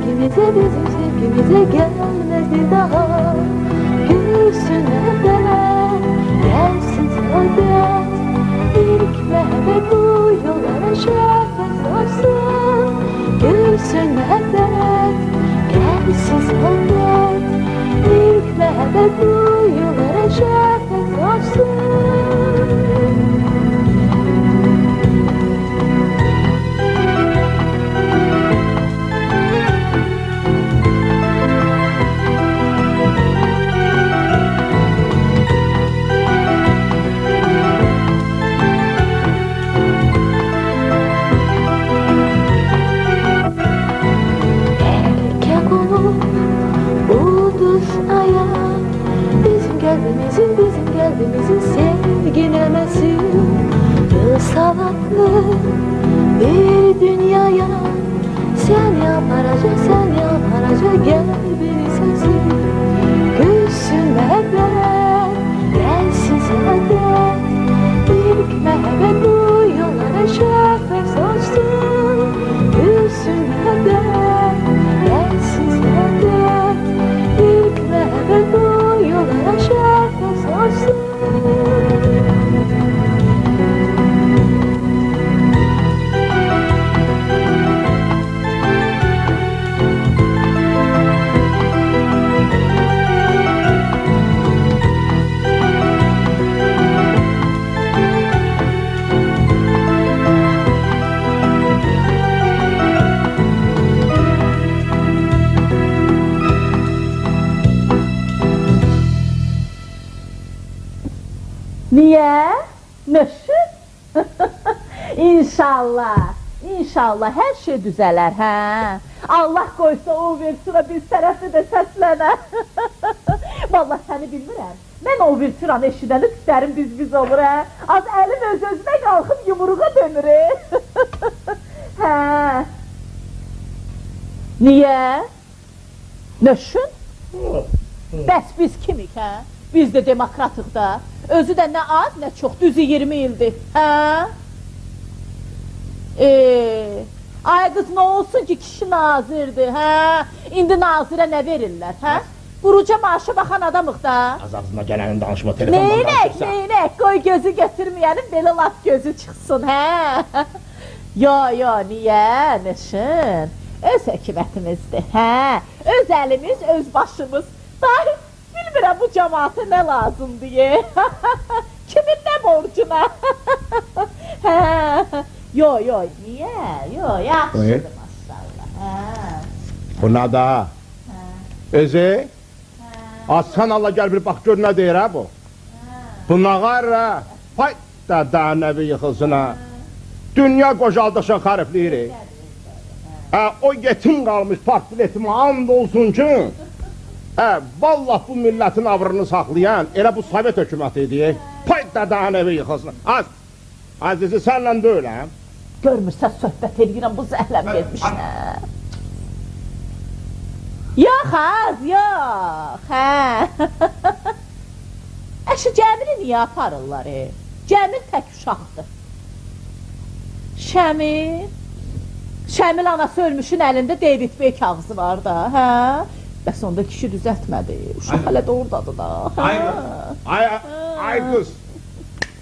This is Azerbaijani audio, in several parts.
bizim sevgimize gelmezdi daha. Gülsün evdeler, gelsin saadet. İlk mehdek bu yollara şerefet olsun. Gülsün mehdek, gelsin saadet. İlk mehdek bu yollara şerefet olsun. Bizim gelbimizin sevgilemesi salatlı bir dünyaya. Sen yaparacak gel bir sesi. Gülsün mehdek, gelsin saadet. İlk mehdek bu yollara şerefet olsun. Gülsün mehdek, gelsin saadet. İlk mehdek bu yollara şerefet olsun. Niye? Nasıl? İnşallah. İnşallah her şey düzeler ha. Allah koysa o vertura bir tərəfli de səslənə. Vallahi səni bilmirəm. Mən o verturanı eşidəni istərim biz olur ha. Az əlim öz-özünə qalxıb yumruğa dönür. Hə. Niye? Nasıl? Bəs biz kimik ha? Biz de demokratıq da. Özü də nə az, nə çox, düzü 20 ildir. Hə? Ay qız, nə olsun ki, kişi nazirdir, hə? İndi nazirə nə verirlər, hə? Quruca maaşı baxan adamıq da. Az-ağzına gələnin danışma, telefondan danışırsa. Neynək, qoy gözü götürməyənin belə laf gözü çıxsın, hə? Yo, niyə, nişin? Öz hökumətimizdir, hə? Öz əlimiz, öz başımız. Dahi, bilmirəm bu cəmaata nə lazım diye. Kimin nə borcuna? Yo, niyə? Yo, yaxşıdır maşallah. Buna da. Özü? Aslan Allah gəl bir bax gör nə deyir ha bu. Bunlar ha. Pay da nəvi yıxılsın ha. Dünya qocaldıqca xarifləyir. O yetim qalmış partbiletimi and olsun ki. Vallah bu milletin avrını saxlayan elə bu Sovet hökuməti idi. Pay dadağın evi yıxılsın. Azizi sənlə deyiləm. Görmürsən söhbət edirəm bu zəhləm vermişlə. Yox hə. Əşi Cəmili niyə aparırlar? Cəmil tək uşaqdır. Şəmil anası ölmüşün əlində David Bey kağızı var da, hə? Bəs onda kişi düzəltmədi, uşaq hələ də oradadır da. Ay qız,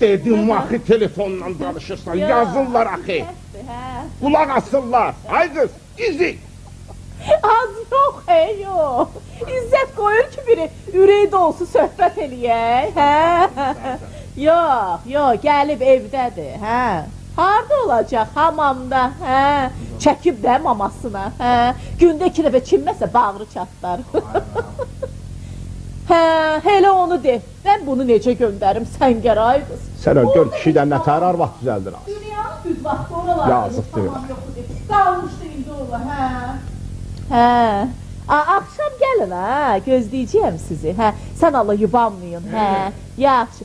dedim axı telefonla danışırsan, yazırlar axı. Qulaq asırlar, ay qız, izi. Az yox, yox. İzzət qoyur ki biri ürək dolusu söhbət eləyək, hə? Yox, gəlib evdədir, hə? Harada olacaq? Hamamda, hə? Çəkib də mamasına, hə? Gündə 2 dəfə çinməsə bağrı çatlar. Hə, elə onu de. Mən bunu necə göndərim səngər ay qız? Sən gör kişidən nə tər arvad düzəldir az. Dünyanın düz vaxtı oralarda. Yazıq deyil. Qalmışdı indi ola, hə? Akşam gəlin, hə? Gözləyəcəyəm sizi, hə? Sən Allah yubanmayın, hə? Yaxşı.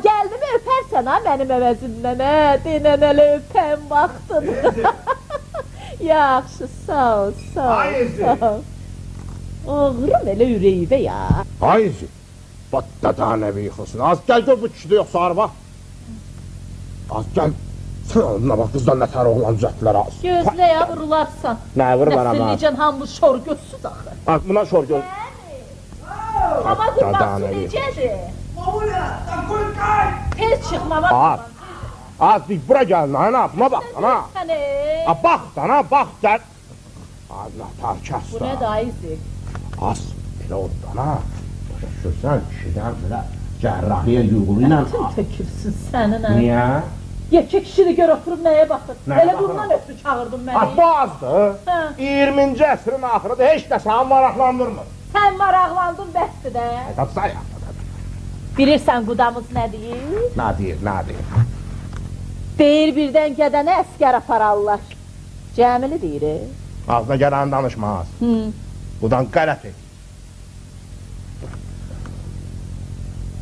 Gəldim öpərsən, ha? Mənim əvəzimdən, hə? Denən ələ öpən vaxtın. Yaxşı, sağ ol. Ayıcı. Ağrım elə ürəyivə ya. Ayıcı. Batta da nəvi yıxılsın. Az gəl gör bu kişidə yoxsa arva. Az gəl. Onunla bax, qızdan nətər oğlan düzətdilər az. Gözlə ya, vurularsan. Nə vurur bana bax? Nəsillicən hamı şor gözsüz axı. Bax, buna şor göz. Ama qurbağı necədir? Mamula, tam koy kay. Tez çıxma var. Az. Az, dik, bura gəlin, ana, buna bax, ana. Bax, ana, bax, gəl. Az, nətər kəs Bu da. nə dayısı? Az, elə oldu, ana. Düşürsən, kişidən belə cərrahiyə yuğulu ilə. Tüm tökülsün sənin ha. Niyə? Yekə kişini gör oturub nəyə baxır? Nəyə Elə baxır? bundan ötürü çağırdın Az, məni. bu azdır. Hə. 20-ci əsrin axırıdır, heç də səni maraqlandırmır. Sən maraqlandın bəsdir də. Tapsa ya. Bilirsən qudamız nə deyir? Nə deyir, nə deyir? Deyir birdən gədəni əskər apararlar. Cəmili deyir. Ağzına gələni danışmaz. Budan qələt et.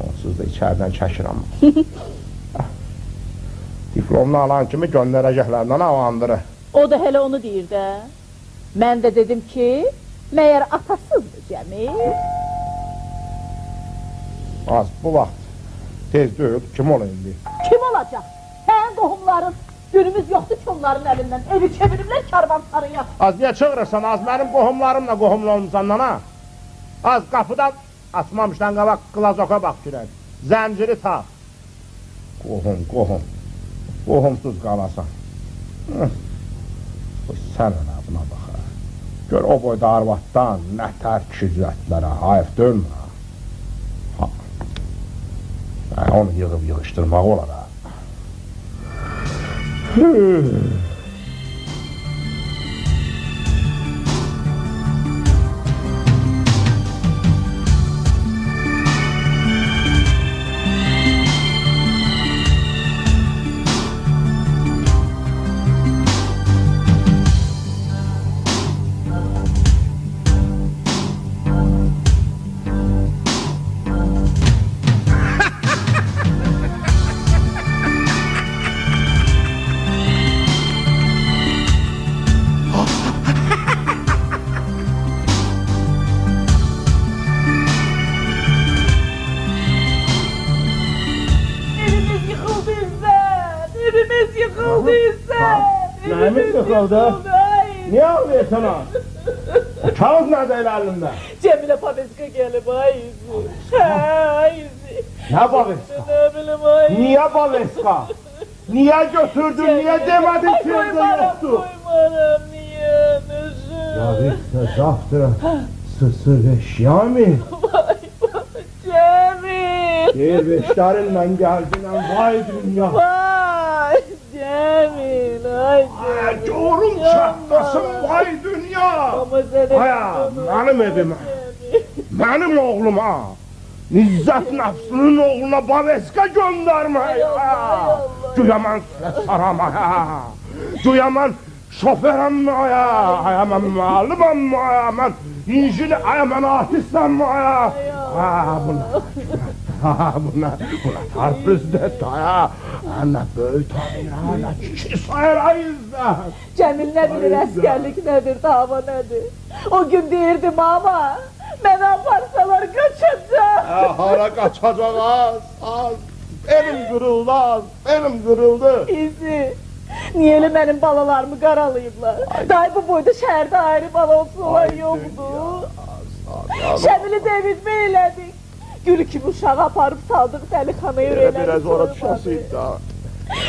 Onsuz da içərdən çəkirəm. Diplomunu alan kimi göndərəcəklərdən avandırı. O da hələ onu deyir də. Mən də dedim ki, məyər atasızdır Cəmil? Az, bu vaxt tez deyil, kim ol indi? Kim olacaq? Sənin qohumların. Günümüz yoxdur ki onların əlindən. Evi çeviriblər karvansarıya. Az, niyə çığırırsan? Az, mənim qohumlarımla qohumlu olmuşsan, nana? Az, qapıdan açmamışdan qabaq qlazoka bax girək. Zənciri taq. Qohum, qohum. Qohumsuz qalasan. Sən ana buna bax. Gör o boyda arvatdan nətər küzətlərə, hayır dönmə. Onu yığıb yığışdırmaq olar ha. Nəyimiz yıxıldı? Niyə ağlayırsan ha? Kağız nədə elə əlində? Cəmilə Paveska gəlib, ay izi. Ay izi. Nə Paveska? Nə bilim, ay izi. Niyə Paveska? Niyə götürdün, niyə demədin ki evdə yoxdur? Koymaram, niyə, nəşin? Paveska, zavtра sısır eşyami. Cəmil. Dervişlərinlə gəldinən, vay dünya. Vay Cəmil, ay Cəmil. Görün çatlasın, vay dünya. Aya, mənim evimə, mənim oğluma, İzzət nəfsinin oğluna Paveska göndərmək. Güya mən silə saramaya, güya mən şoförəm aya, aya mən müəlliməm aya, mən injini, aya mən artistəm aya. Buna tarpüzdət aya, nə böyük tanıyır hala, kişi sayır ayızdan. Cəmil nə bilir, əskərlik nədir, dava nədir? O gün deyirdim ama, mənə aparsalar qaçacaq. Hara qaçacaq az, benim qırıldı az, benim qırıldı. İzi, niyə elə mənim balalarımı qaralayıblar? Day bu boyda şəhərdə ayrı bala olsun olan yoxdur. Şəmili David Bey elədik. Gülü kimi uşağı aparıb saldıq dəlixanaya ürəklərini. Biraz ora düşəsiyik da.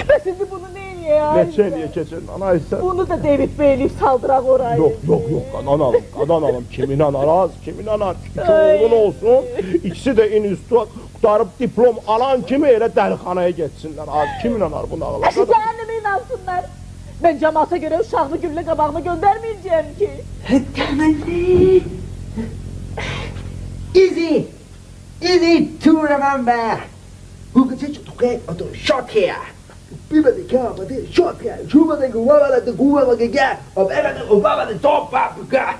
Bəs indi bunu neyniyək? Neçə eləyə keçin, ana isə? Bunu da David Bey eləyib saldıraq orayı. Yox, qadan alım, kimin anar az, kimin anar, iki oğlun olsun, ikisi də institut qutarıb diplom alan kimi elə dəlixanaya geçsinlər, az, kimin anar bunu ağlar? Əşi cəhənnəmə inansınlar. Mən cəmaata görə uşaqlı güllə qabağına göndərməyəcəyəm ki. Təməlli. Easy to remember. Who can teach you to get out of short hair? People they come, but they're short hair. Chuba they go over the Google like a guy. Of everything over the top paprika.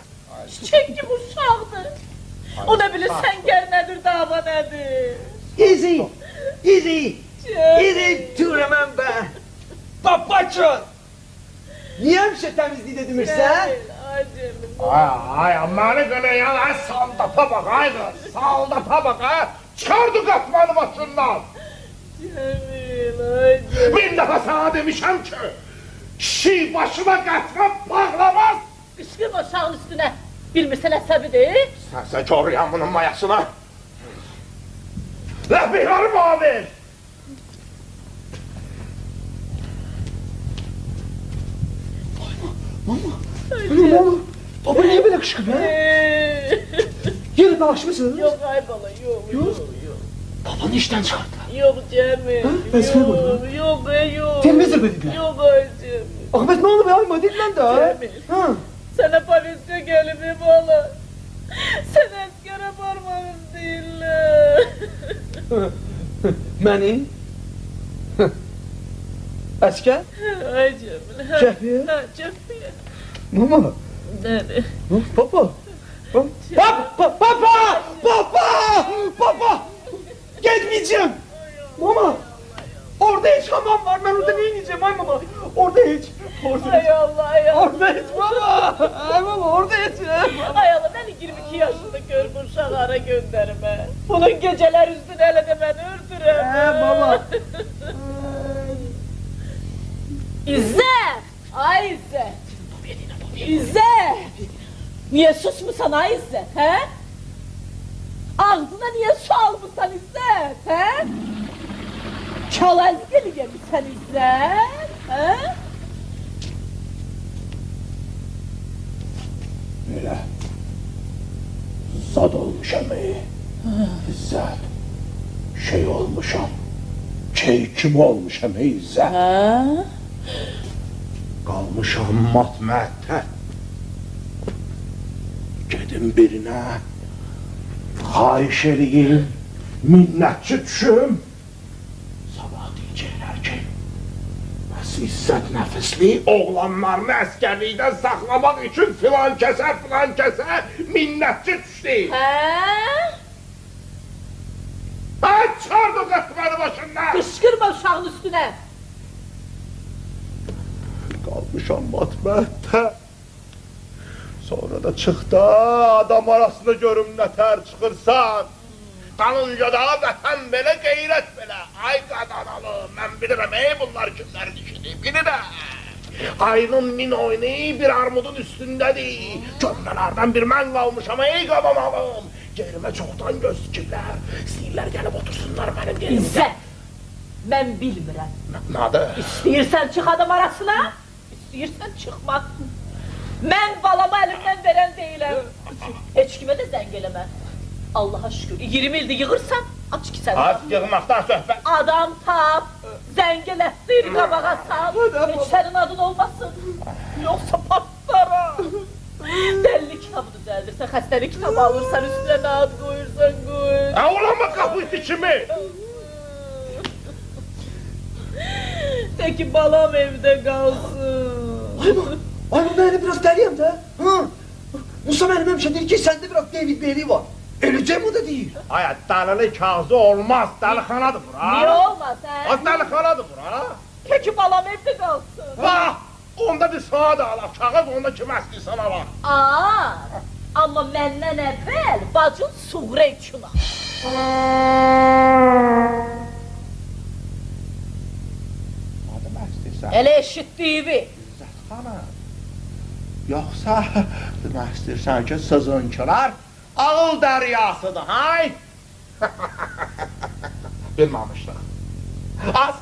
Çiçək kimi uşaqdır. O da bilir sən gəl nədir, dava nədir. Easy to remember. Papaçon. Niye hemşe temizliği dedirsən? Ay Cemil. Ay, məni qınayan, ay, saldata bax, ay, saldata bax, ha, çıxardı qatmanı başından. Cemil. İlahi. Bir dəfə sana demişəm ki, kişi başına qətrə bağlamaz. Qışqırma uşağın üstünə. Bilmirsən əsəbidir? Sənsə görürəm bunun mayasına. Ləbihləri bana ver. Mama, baba niye böyle kışkırıyor? Yine dalaşmışsınız? Yok ay bala yok. Yok. Babanı işten çıkarttılar. Yok Cemil. Ben sevmedim. Yok yok. Televizyon mu dediler? Yok ay Cemil. Ahmet ne oldu be ayma dediler de. Cemil. Ha. Sana polise gelip bala. Sen askere varmanız değiller. Məni? Əskər? Ay Cemil. Cəfiyə? Ha Cəfiyə. Mama. Nerede? Papa. Papa! Gelmeyeceğim. Mama. Orada hiç hamam var. Ben orada ne yiyeceğim ay mama? Orada hiç. Ay Allah ay Allah. Orada hiç mama. Ay mama orada hiç. Ay Allah beni 22 yaşında kör uşağlara gönderme. Bunun geceler üstüne hele de beni öldüreme. Baba. İzzet! Ay İzzet! İzzet! Niye susmusan ay İzzet he? Ağzına niye su almışsan İzzet he? Çalazgeli yemişsen İzzet he? Elə zad olmuşam İzzət. Şey olmuşam. Kim olmuşam İzzət. Ha? Qalmışam mat-məttə. Gedim birinə, xahiş eləyim, minnətçi düşüm. Sabah deyəcəklər ki, bəs İzzət nəfisli oğlanlarını əskərlikdən saxlamaq üçün filan kəsə minnətçi düşdü. He? Ben çıxardı qətməni başından. Kışkırma uşağın üstüne. Qalmışam matmətdə. Sonra da çıxdı adam arasında görüm nətər çıxırsan. Qalınca da vətən belə, qeyrət belə. Ay qadanalı, mən bilirəm bunlar kimlər dişidir, bilirəm. Ayının min oynayı bir armudun üstündədir. Kömbələrdən bir mən qalmışam qabamalım. Yerimə çoxdan göz dikiblər. İstəyirlər gəlib otursunlar mənim yerimdə. İzzet! Ben bilmirəm. Nadı? İstəyirsən çıx adam arasına, istəyirsən çıxma. Mən balamı əlimdən verən deyiləm. Heç kimə də zəng eləmə. Allaha şükür, 20 ildir yığırsan, aç ki sən. Az yığmaqdan söhbət. Adam tap, zəng eləsdir, qabağa sal. Heç sənin adın olmasın. Yoxsa patlara. Dəlli kitabı düzəldirsən, xəstəlik kitabı alırsan, üstünə nə ad qoyursan qoy. Ağlama qapısı kimi. Peki balam evdə qalsın. Ayma ben biraz deliyim de. Ha. Musa benim hemşe dedi ki sende biraz David Bey'li var. Öleceğim o da değil. Ay, dəlili kağızı olmaz, dəlixanadır bura. Niye olmaz he? Az dəlixanadır bura. Peki balam evdə qalsın. Bax, onda bir sağa da alaq, kağız onda kim əstəyirsən alaq. Aa, amma məndən əvvəl bacın Suğrə üçün al. Adım əstəyirsən. Elə eşitdiyi. İzzət xanım. Yoxsa demək istəyirsən ki, sızınkılar ağıl dəryasıdır, hay? Bilməmişdir. Az,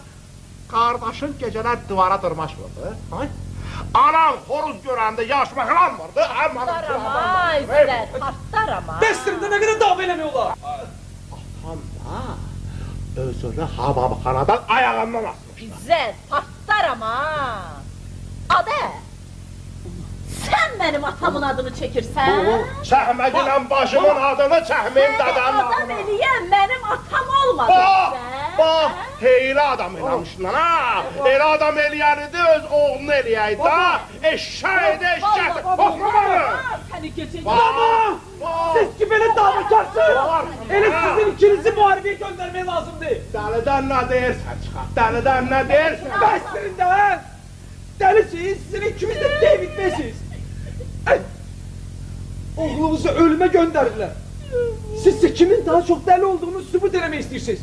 qardaşın gecələr divara dırmaşmırdı, hay? Anan xoruz görəndə yaş məxlanmırdı, Tarama, İzzət, tarama. Dəstrimdə ne kadar dava eləmiyorlar. Atam da özünü hamamxanadan ayağından asmış. İzzət, tarama. Adə, sən mənim atamın adını çəkirsən? Çəhmədilən başımın adını çəhməyim dədənin Adam adını. eləyən mənim atam olmadı Bax, bax, heyli adam eləmişdin ha. Elə adam eləyənidir, öz oğlunu eləyəydi ha. Eşşəydi, eşşəkdi. Oxumalı. Səni gecə... Bax, Siz ki böyle davakarsınız. Hele sizin ikinizi muharebeye göndermeye lazımdı. dəlidən nə deyirsən çıxar, dəlidən nə deyirsən? Dəstrimdə ha. Dəlisiniz, sizin ikimiz de David Bey'siz. Oğlunuzu ölüme gönderdiler. Siz kimin daha çok deli olduğunu sübut eləmək istirsiniz.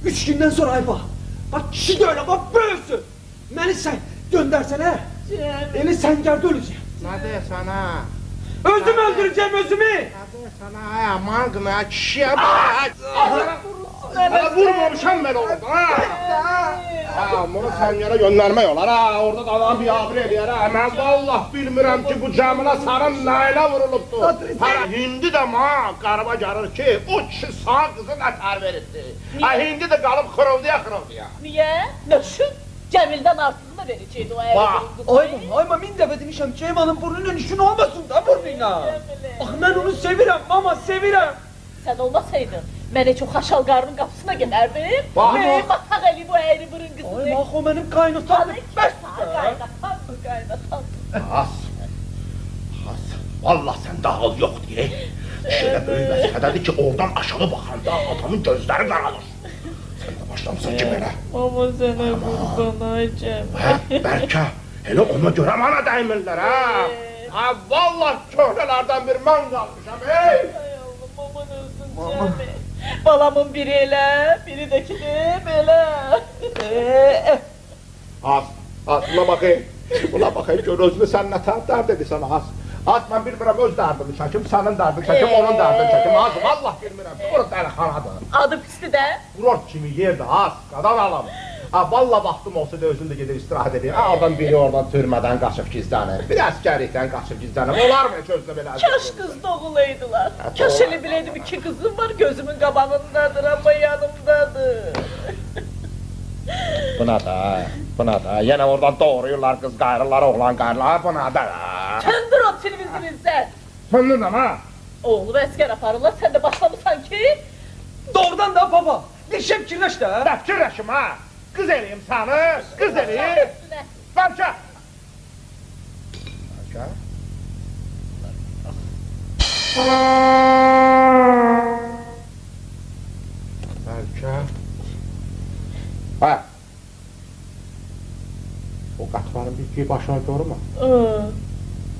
3 günden sonra Ayba, Bak kişi de öyle bak böylesi. Beni sen göndersene. Eli sen geldi öleceğim. Ne deyəsən ha? Özümü öldüreceğim özümü. Ne deyəsən ha? Yaman qına kişiyə bak. Hələ vurmamışam mən orada ha. Bunu sən yerə göndərmək olar ha. Orada da adam biabır eləyər ha. Mən vallah bilmirəm ki bu cəmilə sarın nə ilə vurulubdur. Hələ hindi də ma qarıma gəlir ki o kişi sağ qızı nətər verirdi. Hindi də qalıb xırıldıya. Niyə? Nöşün? Cəmildən artığını verəcəkdi o əvvəl. Ayma min dəfə demişəm Ceymanın burnunun işin olmasın da burnuyla. Bak mən onu sevirəm mama sevirəm. Sən olmasaydın, mən heç o xaşal qarının qapısına gedərdim. Benim mataq eli bu əyri burun qızını. Ay bax o mənim qaynatamdır. Bəs Qaynatan. Has. Vallah sən dağıl yox deyə. Şöyle böyük vəzifədədir ki oradan aşağı baxanda adamın gözləri qaralır. Sən də başlamısan ki belə. Ama sənə qurban ay Cəmil. Bəlkə elə ona görə mənə dəymirlər ha. Ha vallah köhnələrdən bir mən qalmışam ey. Aman olsun Cəmil. Balamın biri elə, biri də ki belə. Az, buna baxayım. Buna baxayım gör özünü sən nə dərd edirsən az. Az mən bilmirəm öz dərdimi çəkim, sənin dərdini çəkim, onun dərdini çəkim. Az, vallah bilmirəm. Qurut dəlixanadır. Adı pisli də. Qurut kimi yerdir az, qadan alam. Ha vallah vaxtım olsa da özün də gedir istirahət edir. Oradan biri oradan türmədən qaçıb gizlənir. Bir əskərlikdən qaçıb gizlənir. Olar mı ki özünə belə? Kaş qız doğulaydılar. Kaş elə biləydim iki qızım var gözümün qabağındadır amma yanımdadır. Buna da, yenə oradan doğruyurlar qız qayrılar, oğlan qayrılar, buna da. Söndür o televizyonu. Söndürəm ha? Oğlu əskər aparırlar, sən də başlamısan ki? Doğrudan da baba. Bir şey fikirləş də. Fikirləşim ha. Qız eləyim səni, qız eləyim. Bəlkə. Bəlkə. Ha. O qatların bir başına görmə.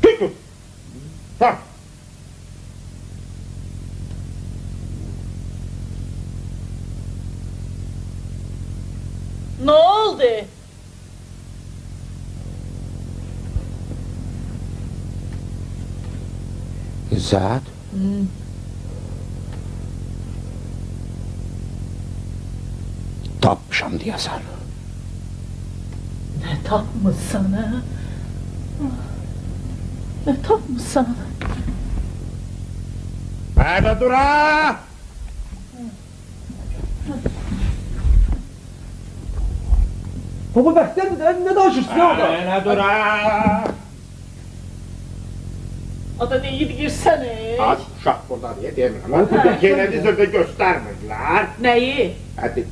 Tut. Ha. Ne oldu? İzzət. Tapmışam deyəsən. Ne tapmışsan ha? Ne tapmışsan? Hədə dur ha! Baba bəxtiyardır da ne danışırsın ya orada? Hədə dur ha! Ada neydi girsene? Az uşaq burada deyə demirəm. Televizorda göstərmirdilər. Neyi? Hədə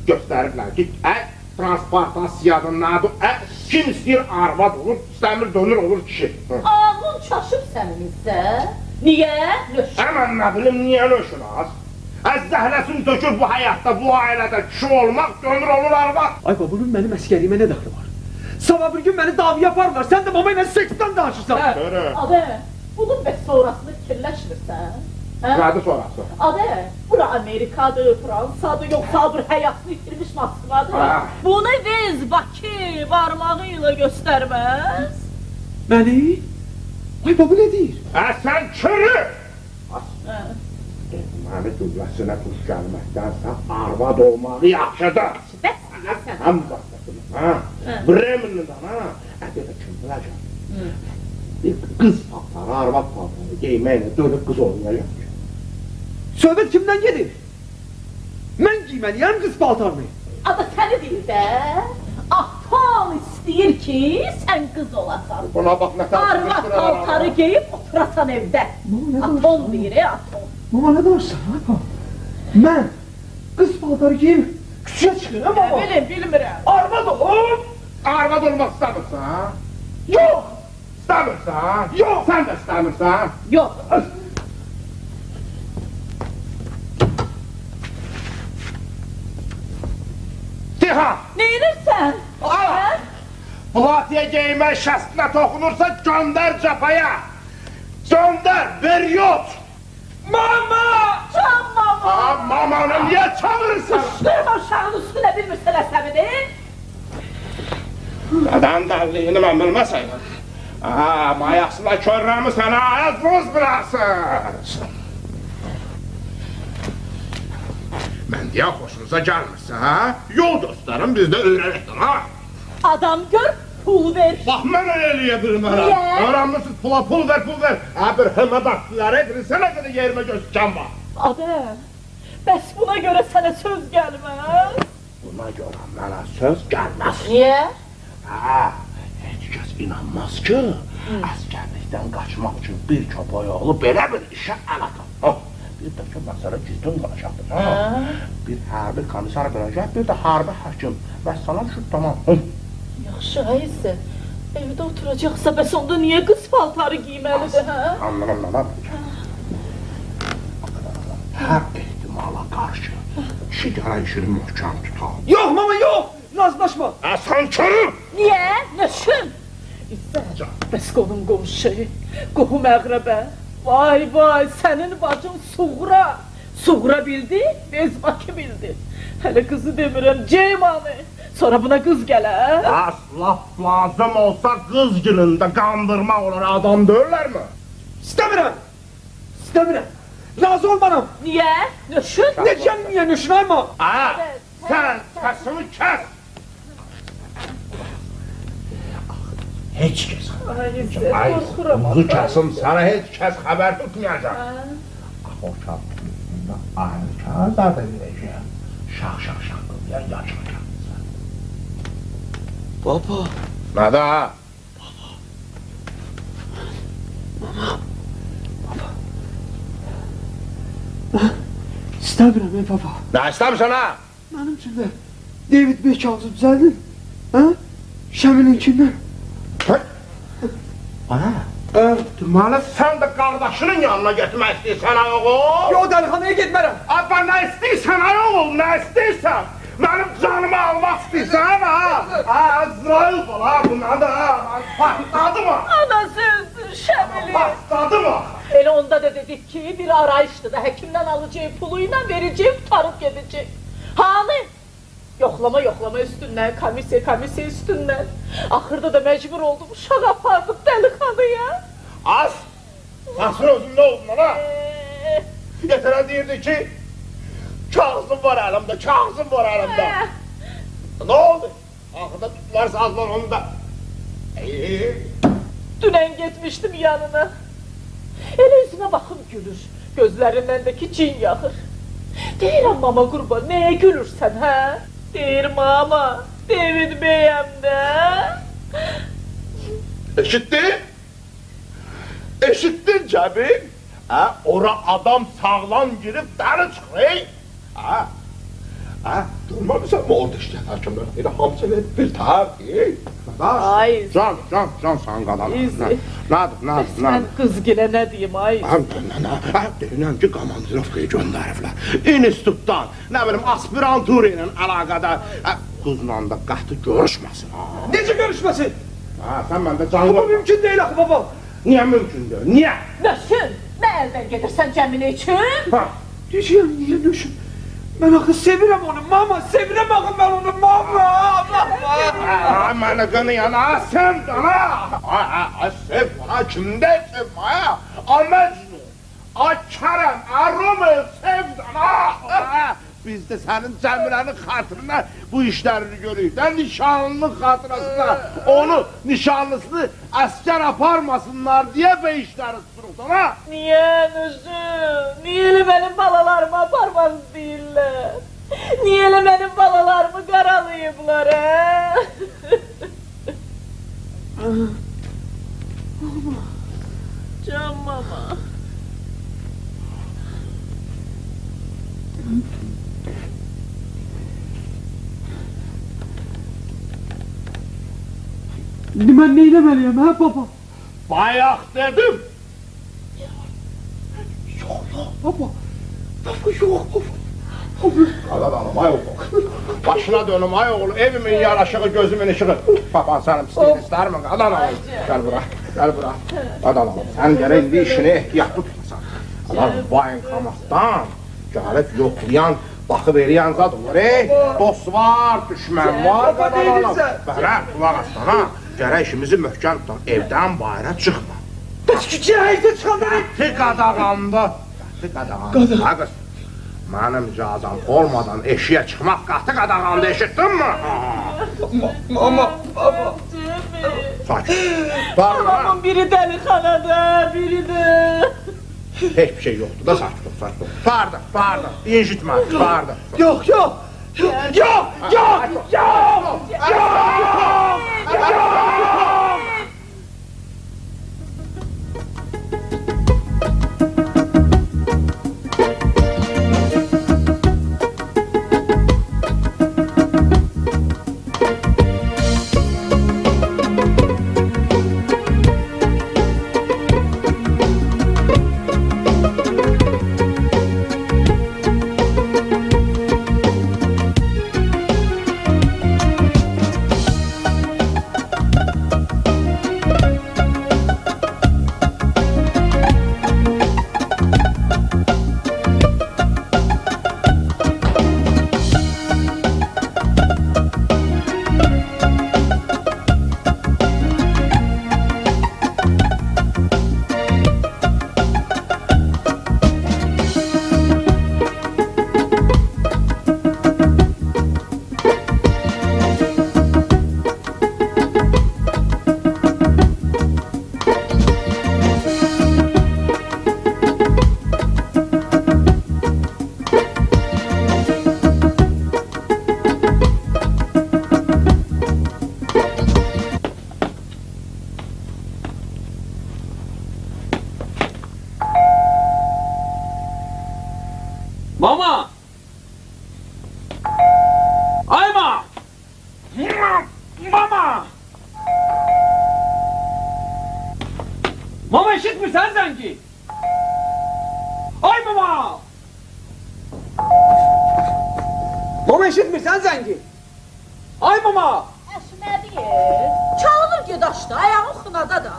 göstəriblər ki, transportasiyanın adı, kim istəyir arvad olur, istəmir dönür olur kişi. Ağlın çaşıb səninizsə? Niyə? Nöşün. Həmən nə bilim, niyə nöşün az? Zəhləsini tökür bu həyatda, bu ailədə kişi olmaq, dönür olur arvad. Ay baba bunun mənim əskəriyimə nə dəxli var? Sabah bir gün məni davi yaparlar, sən də baba ilə seksdən danışırsan. Görü. Adə, bunun bəs sonrasını fikirləşmirsən? Nədir sonrası? Adə, bura Amerikadır, Fransadır, yoxsa dur həyatını itirmiş Moskvadır. Bunu vez Bakı barmağıyla göstərməz. Məni? Ay baba nə deyir? Sən çürü! Məni gülləsinə tuş gəlməkdənsə arvad olmağı yaxşıdır. Bəs deyəsən. Həm baxmasın, ha? Bremenlidən, ha? Ədə kim biləcək? Bir qız paltarı, arvad paltarı giyməklə dönüb qız olmayacaq ki. Söhbət kimdən gedir? Mən giyməliyəm qız paltarını. Ada səni deyir də. Atan istəyir ki, sən qız olasan. Buna bax, nə tərsin? Arvad paltarı geyib oturasan evdə. Aton deyir, aton. Mama nə danışsan, ha? Mən qız paltarı giyim, küçüyə çıxıram baba. Nə bilim, bilmirəm. Arvad olum. Arvad olmaq istəmirsən? Yox. İstəmirsən? Yox. Sən də istəmirsən? Yox. Tiha! Neyirsən? Ala! Platiyə geymək şəstinə toxunursa göndər cəfaya! Göndər, ver yot! Mama! Can mama! Mamanı niye çağırırsan? Durma uşağın üstüne bir müstələsəmidir. Neden dəlliyini mən bilməsəydim? Mayasına körrəmi sənə ayaz buz bıraksın. Mən deyə xoşunuza gəlmirsə, yol göstərin, biz də öyrənəkdən, ha? Adam gör, pul ver. Bax, mən öyle eləyə bilmərəm. Niyə? Öyrənmişsiniz, pula pul ver, pul ver. Bir hımə baxtılar edirsənə qədər yerimə gözükən var. Adam, bəs buna görə sənə söz gəlməz. Buna görə mənə söz gəlməz. Niyə? Heç kəs inanmaz ki, əskərlikdən qaçmaq üçün bir köpəyoğlu belə bir işə əl atar. Bir də ki, məsələ cidden qalacaqdır. Bir hərbi komisar biləcək, bir də hərbi həkim. Vəssalam şu, tamam. Yaxşı, ayısı. Evdə oturacaqsa, bəs onda niyə qız paltarı giyməlidir, hə? Anladım. Hər ehtimala qarşı işi gərək işini möhkəm tutar. Yox mama yox! Nazlaşma! Sən körüm! Niyə? Nəşin? İzzət, bəs qonum qonşu, qohum əqrəbə. Vay, sənin bacın Suğra. Suğra bildi, Bezbaki bildi. Hələ qızı demirəm, Ceymanı. Sonra buna qız gələr. Laf lazım olsa qız günündə qandırmaq olur, adam döyürlərmi? İstəmirəm! Razı olmaram! Niyə? Nəşin? Necəm niyə nüşnayma? Sən səsini kəs! Heç kəs buzu kəsim, sənə heç kəs xəbər tutmayacaq. O kağıtda aynı kağıtda da verəcək. Şaq qılıyar, yaşayacaq. Baba! Nədə? İstəmirəm baba. Nə istəmirsən, ha? Mənim üçün də David Beckham'ı düzəldin. Şəmininkindən. Deməli, sən də qardaşının yanına getmək istəyirsən, oğul? Yox, dəlixanaya getmərəm. Abba, nə istəyirsən, oğul, nə istəyirsən? Mənim canımı almaq istəyirsən, ha? Əzrail bala, buna da, patladı mı? Ana sözdür, Şəmili. Patladı mı? Elə onda da dedik ki, bir arayışdır da həkimdən alacağı puluyla vereceği tutarıp gedecek. Hani? Yoxlama üstündən, komissiya üstündən. Axırda da məcbur oldum, uşaq apardıq dəlixanaya. Asır özün nə oldun, ana? Yetərə deyirdi ki, kağızım var əlimdə. Nə oldu? Axırda tutdular, sazlar onu da. Dünən getmişdim yanına. Elə üzümə baxıb gülür, gözlərindən cin yaxır. Deyirəm, mama qurban, nəyə gülürsən, hə? Deyir, mama, David bəyəm də. Eşittin cəbi? Ora adam sağlam girib dəri çıxır. Durmamışsan mı orada işləyən həkimlər? Elə hamısı elə bir təhər. Ay, Can sən qadan. Nədir? Sən qızgilə nə deyim, ay? Deyinəm ki, komandirovkaya göndəriblər. İnstitutdan, nə bilim, aspirantura ilə əlaqədar. Qızla da qatı görüşməsin. Necə görüşməsin? Sən məndə can Bu var. mümkün deyil axı baba. Niyə mümkün deyil? Niyə? Nəşin, nə əldən gedirsən Cəmile üçün? Deyəcəyəm, niyə nüşün? Mən axı sevirəm onu, mama, sevirəm axı mən onu, mama! Mənə qınıyan, sən dana! Sev bana, kimdə sev maya? Məcnun, Kərəm, Romeo, sev dana! Biz də sənin Cəmilənin xatırına bu işlərini görürük. Nişanlının xatırasına onu, nişanlısını əskər aparmasınlar deyə bu işləri tuturuq, dana! Niyə Nüşün? Niyə elə mənim balalarımı aparmaz deyirlər? Niyə elə mənim balalarımı qaralayıblar, hə? Can mama. Mən neyləməliyəm, hə baba? Bayaq dedim! Yox, baba. Baba, yox, baba. Qadanalım, ay oğul. Başına dönüm, ay oğul, evimin yaraşığı, gözümün ışığı. Baban sənin pisliyin istərmə, qadanalım. Gəl bura. Qadanalım. Sən gərək indi işini ehtiyatlı tutmasan. Qadanalım, bayın qamasdan gəlib yoxlayan, baxıb eləyən zad olur, dost var, düşmən var, bələ, qulaq aslan, ha, gərək işimizi möhkəm tutan, evdən bayra çıxma. Bəs ki, cəhəydə çıxanda ne? Qəti qadağandı, ha qız, mənim icazəm olmadan eşiyə çıxmaq qatı qadağandı, eşitdin mi? Mama. Sakin, bağırma, ha? Babamın biri dəlixanada, biri də... Heç bir şey yoxdur da, sakin ol. Bağırdı, incitmə, bağırdı. Yox. Mama! Ayma! Mama! Mama işitmirsən zəngi? Ay mama! Mama işitmirsən zəngi? Ay mama! Əşmədir, çalınır gedaşda, ayağın xınada da.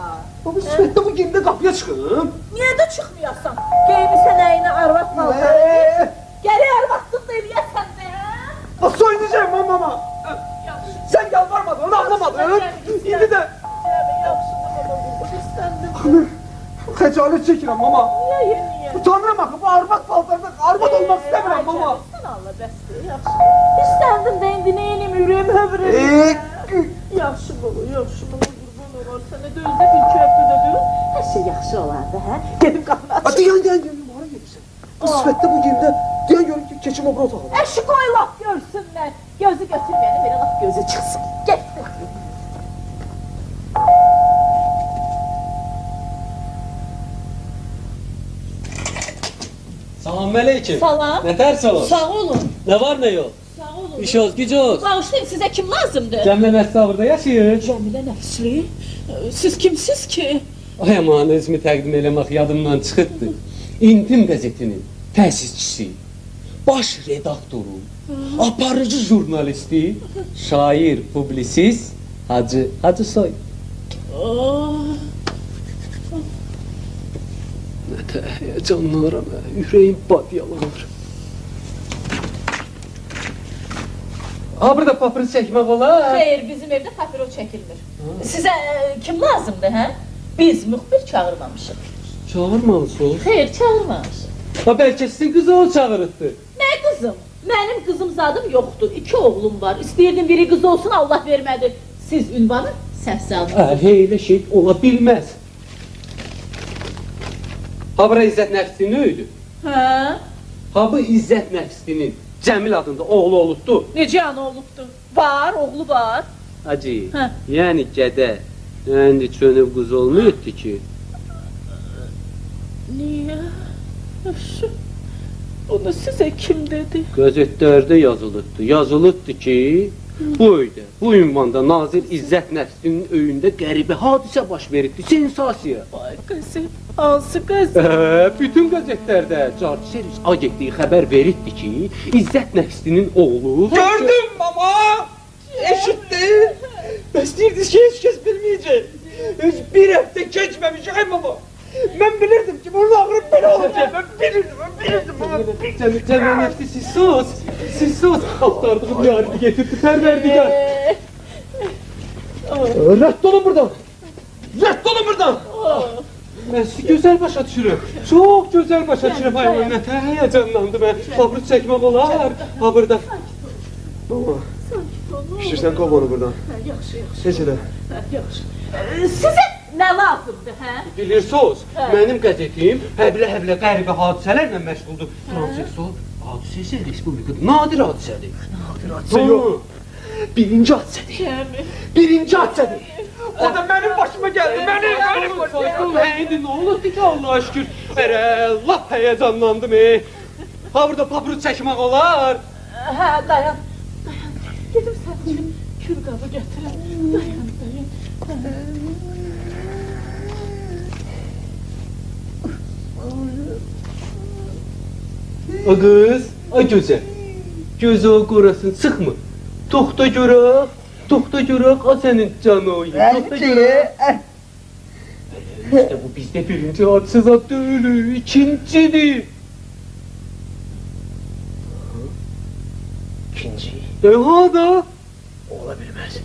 Baba sifətdə bu gemdə qapıya çıxım. Niyə də çıxmayasan? Geymisən əyinə arvat malları. Gəli arvatlıq da eləyəsən də. Soyunacağım mama. Sən yalvarmadın, onu anlamadın. İndi də... Xəcalət çəkirəm mama. Niyə? Utanıram axı, bu arvat paltarda arvat olmaq istəmirəm mama. Sən Allah bəsdir, yaxşı. İstəndim də indi neynim, ürəyim hövrəyim. Yaxşı bulu, qurban olar sənə dözdə bir köprüdədir. Hər şey yaxşı olardı, hə? Gedim qapını açım. Deyən, hara gedirsən? Bu sifətdə bu gemdə, deyən görün ki, keçim o bura otağım. Əşi qoy laf görsünlər. Gözü götürməyəni belə laf gözü çıxsın. Getsin. Selamünaleyküm. Salam. Ne ters olur? Sağ olun. Ne var ne yok? Sağ olun. İş olsun, gücü olsun. Bağışlayın, sizə kim lazımdır? Cemile Nesli burada yaşayır. Cəmilə Nəfsli. Siz kimsiz ki? Ay aman, özümü təqdim eləmək yadımdan çıxıbdı. İntim qəzetinin təsisçisi, baş redaktoru, aparıcı jurnalisti, şair, publisist, Hacı Soy. Nə də heyecanlaram, ürəyim badyalanır. Ha, burada papırız çəkmək olar. Xeyr, bizim evdə papiro çəkilmir. Sizə kim lazımdır, hə? Biz müxbir çağırmamışıq. Çağırmamışsınız. Xeyr, çağırmamışıq. Ha, bəlkə sizin qızı o çağırıbdır. Nə qızım? Mənim qızım zadım yoxdur. 2 oğlum var. İstəyirdim biri qız olsun, Allah vermədi. Siz ünvanı səhv saldınız. Elə şey ola bilməz. Ha, bura İzzət Nəfsinin öyüdü. Hə? Ha, bu İzzət Nəfsinin Cəmil adında oğlu olubdu. Necə ana olubdu? Var, oğlu var. Hacı, Hə. yəni gədə, yəni çönüb qız olmayıbdı ki. Niyə? Onu sizə kim dedi? Qəzetlərdə yazılıbdı ki, bu öydə, bu ünvanda Nazir İzzət Nəfsinin öyündə qəribə hadisə baş veribdi, sensasiya. Ay qəzet, hansı qəzet? Bütün qəzetlərdə Carçı Servis agentliyi xəbər verirdi ki, İzzət Nəfsinin oğlu... Gördüm mama! Eşittin! Bəs deyirdiniz ki, heç kəs bilməyəcək. Heç bir həftə keçməmiş, ay mama! Mən bilirdim ki, bunun ağrı belə olacaq. Ben bilirdim mama, Cemil nefsi siz sus. Aktardığım yarını getirdi perverdigar. Rədd olun buradan. Rədd olun buradan. Mən sizi gözəl başa düşürüm. Çox gözəl başa düşürüm. Ay Allah, nə həyəcanlandım mən. Pabrut çəkmək olar. Ha burada. Baba. İştirsən qov onu buradan. Yaxşı. Heç elə. Yaxşı. Sizə nə lazımdır, hə? Bilirsiniz, mənim qəzetim həblə qəribə hadisələrlə məşğuldur. Transseksual hadisə isə respublikada nadir hadisədir. Nadir hadisə yox. Birinci hadisədir. Birinci hadisədir. O da mənim başıma gəldi. Mənim başıma gəldi. İndi nə oldu ki, Allah'a şükür. Lap həyəcanlandım. Ha burada pabrut çəkmək olar. Hə, dayan. Gedim sən üçün kül qabı gətirəm. Dayan. O qız, o gözəl. Gözü o qorasın, sıxmı? Toxta görək, o sənin canı o yer. İşte bu bizdə birinci hadisə zat deyil, ikincidir. İkinci. Ha da. Ola bilməz.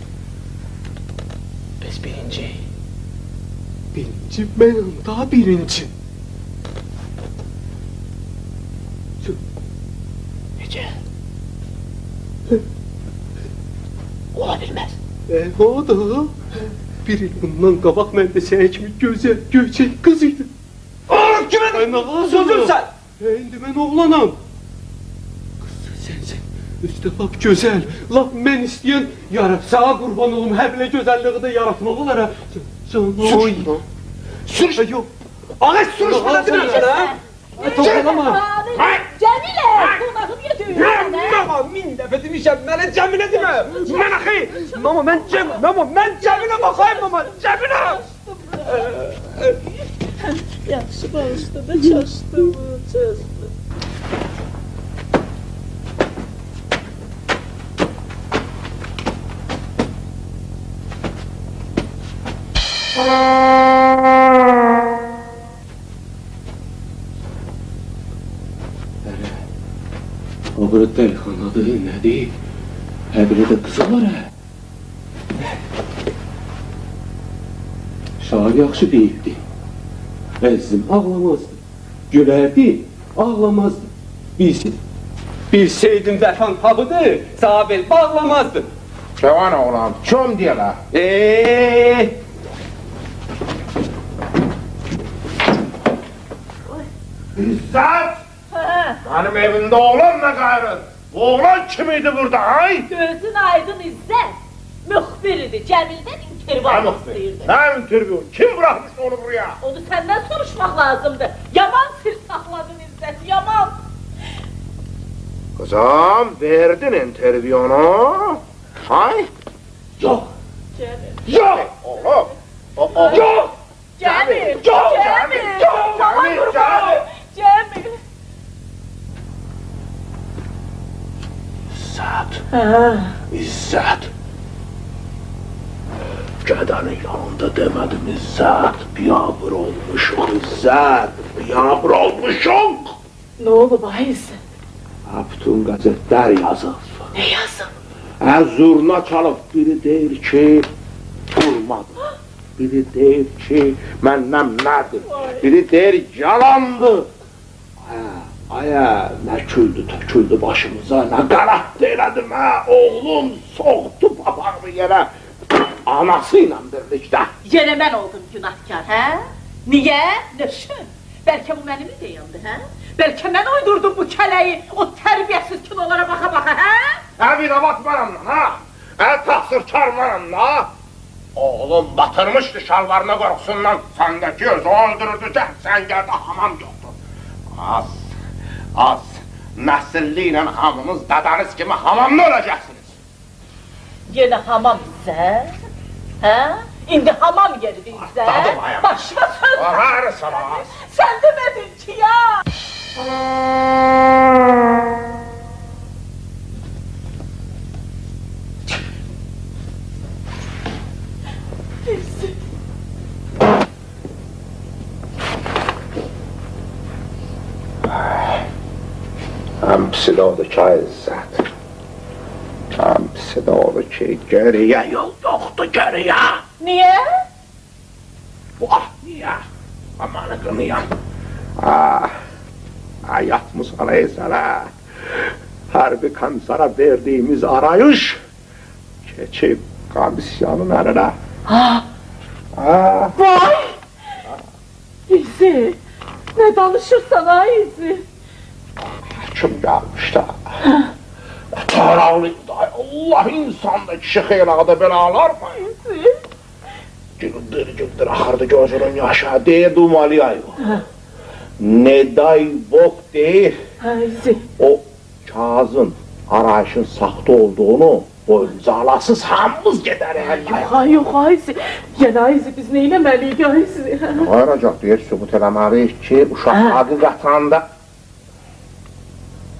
Biz birinci. Birinci mənəm, daha birinci. Necə? Ola bilməz. Ha da. Bir il bundan qabaq mən də sənə kimi gözəl, göçək qız idim. Kimə sözün sən? İndi mən oğlanam. Qız sənsən, üstə lap gözəl, lap mən istəyən sağa qurban olum, həblə gözəlliği də yaratmaq olar ha. Sürüş bunu. Sürüş. Yox. Ağaç sürüş bunu demirsən ha? Toxunama. Cəmilə, qonağım yedirin. Mama, min dəfə demişəm, mənə Cəmilə demə. Mən axı. Mama, mən Cəmilə baxayım mama, Cəmilə. Yaxşı, bağışda da çaşdım. O burada dəlixanadır, nədir? Həbirə də qızı var hə? Şair yaxşı deyibdi. Əzizim ağlamazdı. Gülərdi, ağlamazdı. Bilseydim vəfan habıdır, Sabel bağlamazdı. Cavan oğlan, kim deyələ? İzzət! Benim evimde oğlan ne gayrı? Oğlan kimiydi burada ay? Gözün aydın İzzət. Müxbiridir, Cəmildən intervyu almaq istəyirdi. Ne intervyu? Kim bırakmış onu buraya? Onu səndən soruşmaq lazımdır. Yaman sir saxladın İzzət, yaman. Kızım, verdin intervyunu. Ay? Yok. Cəmil. Yok! Oğlum! Yok! Cəmil. Yok! Cəmil. Yok! Tamam Cəmil! qurbanım. Cəmil. İzzət! İzzət! Gədənin yanında demədim İzzət! Biyabır olmuşuq İzzət! Biyabır olmuşuq! Ne oldu bahis? Bütün qəzetlər yazır. Ne yazın? Zurna çalıb biri deyir ki, olmadı. Biri deyir ki, məndən nədir? Biri deyir, yalandır. Aya, nə küldü töküldü başımıza, nə qarattı elədim hə, oğlum soğdu papağını yerə, anası ilə birlikdə. Yenə mən oldum günahkar, hə? Niyə? Nöşün? Bəlkə bu mənim ideyamdı, hə? Bəlkə mən uydurdum bu kələyi, o tərbiyəsiz kinolara baxa-baxa, hə? Bir avat mənəm lan, hə? Təqsirkar mənəm da. Oğlum batırmışdı şalvarına qorxusundan, səndəki özü öldürürdü, sən gəldə hamam yoxdur. Az, nəsilli ilə hamımız dadanız kimi hamamda öləcəksiniz. Yenə hamam izə, hə? İndi hamam yeridir izə, başıma söz var. Sən demədin ki, ya! Pisi də odur ki, ay İzzət. Pisi də odur ki, geriyə yol yoxdur, geriyə. Niyə? Vah, niyə? Amanı qınıyam. Yatmış sənə. Hərbi komissara verdiyimiz arayış keçib komissiyanın əlinə. Vay! İzi, nə danışırsan ha İzi? Kim gəlmiş də? Taraqlıydı, Allah insanda kişi xeylağı belə alarmı? İzi. Güldür, axırdı gözünün yaşa, deyə dumalıyay o. Ne day bok deyir. İzi. O kağızın arayışın saxta olduğunu boyunca alasız hamımız gedərik. Yox, İzi. Yəni İzi, biz nə eləməliyik İzi? Ayracaq deyir, sübut eləməliyik ki, uşaq haqiqətən də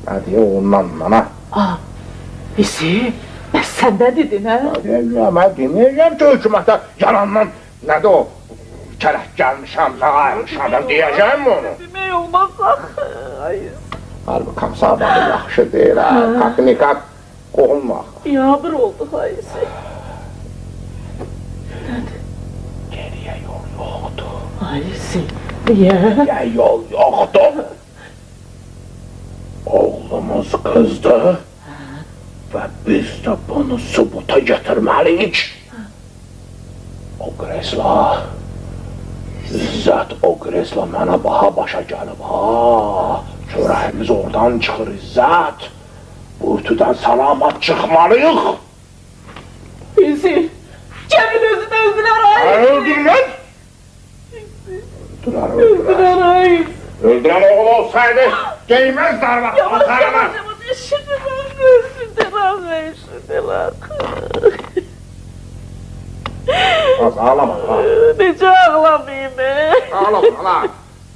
nə deyə ondan mana? İzi, bəs sən nə dedin, hə? Mən deməyəcəm ki, hökumətə yalandan nədir o? Kərək gəlmişəm, nə ayrılmışam, mən deyəcəm mi onu? Demək olmaz axı, İzi. Halbuki kamsabanı yaxşı deyir, kaknika qoğulmaq. Yağmur oldu, İzi. Geriyə yol yoxdur. İzi, niyə? Geriyə yol yoxdur. Oğlumuz qızdır və biz də bunu sübuta gətirməliyik. O kresla, İzzət o kresla mənə baha başa gəlib, çörəyimiz oradan çıxır İzzət. Bu ütüdən salamat çıxmalıyıq. İzi, Cemil özünü öldürər, Öldürmez. öldürər, Öldürən oğul olsaydı, geymez darbat. Yavaş, eşidirəm. Az ağlama, Necə ağlamayayım, ağlama.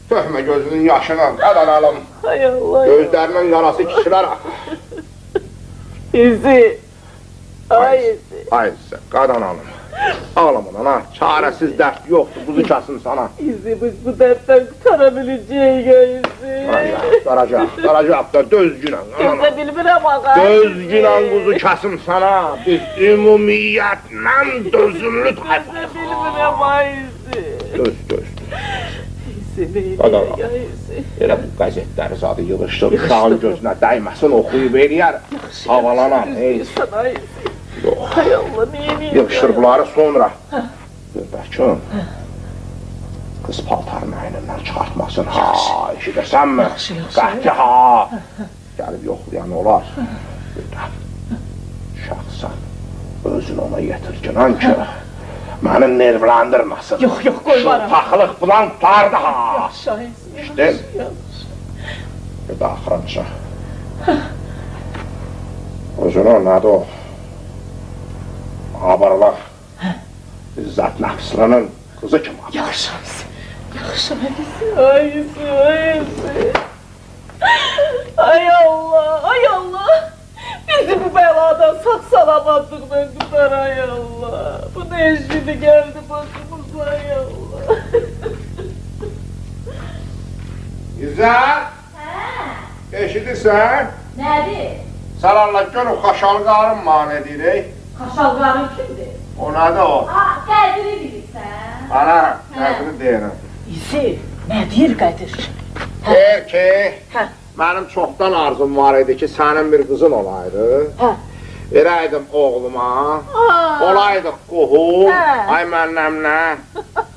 Töhmə gözünün yaşını, qadan alım. Hay Allah. Gözlərinin yarası kişilər. İzi, ay İzi. Ay sizə, qadan alım. Ağlamadan ha, çarəsiz dərd yoxdur, buzu kəsin sana. İzi, biz bu dərddən qutara biləcəyik, İzi. Daracaq da dözgünən. Gözə bilmirəm, ağa. Dözgünən buzu kəsin sana. Biz ümumiyyətlə dözümlü tayfa. Gözə bilmirəm, ay İzi. Döz. İzi, Qadan neydi, al. ay İzi. Elə bu qəzetləri zadı yığışdır, uşağın gözünə dəyməsin, oxuyub eləyər. Havalanan, İnsan, ay İzi. Yox. Hay Allah, neyini? Yığışdır bunları sonra. Bəlkə qız paltarını əynindən çıxartmasın, eşidəsənmi? Yaxşı. Qəhki, gəlib yoxlayan olar. Şəxsən özün ona yetirginən ki, məni nervləndirməsin. Yox, qoymaram. Şılpaqlıq filan tutardı, Yaxşı, ay İzi. İşte. Bir də axırınca. Özün o, nədir o? Abarlar. İzzət Nəfslənin qızı kimi abar. Yaxşı, ay İzi. Ay İzi. Ay Allah. Bizi bu beladan sağ-salamatlıqdan tutar, ay Allah. Bu ne eşkidi geldi başımıza, ay Allah. İzzət! Eşidirsən? Nədir? Salarla gör o xaşalı qarın mane deyirik. Xaşalqarın kimdir? O nədir o? Qədiri bilirsən. Ana, qədri deyirəm. İzi, nə deyir Qədir? Deyir ki, mənim çoxdan arzum var idi ki, sənin bir qızın olaydı. Verəydim oğluma, olaydıq qohum, ay mənləmlə,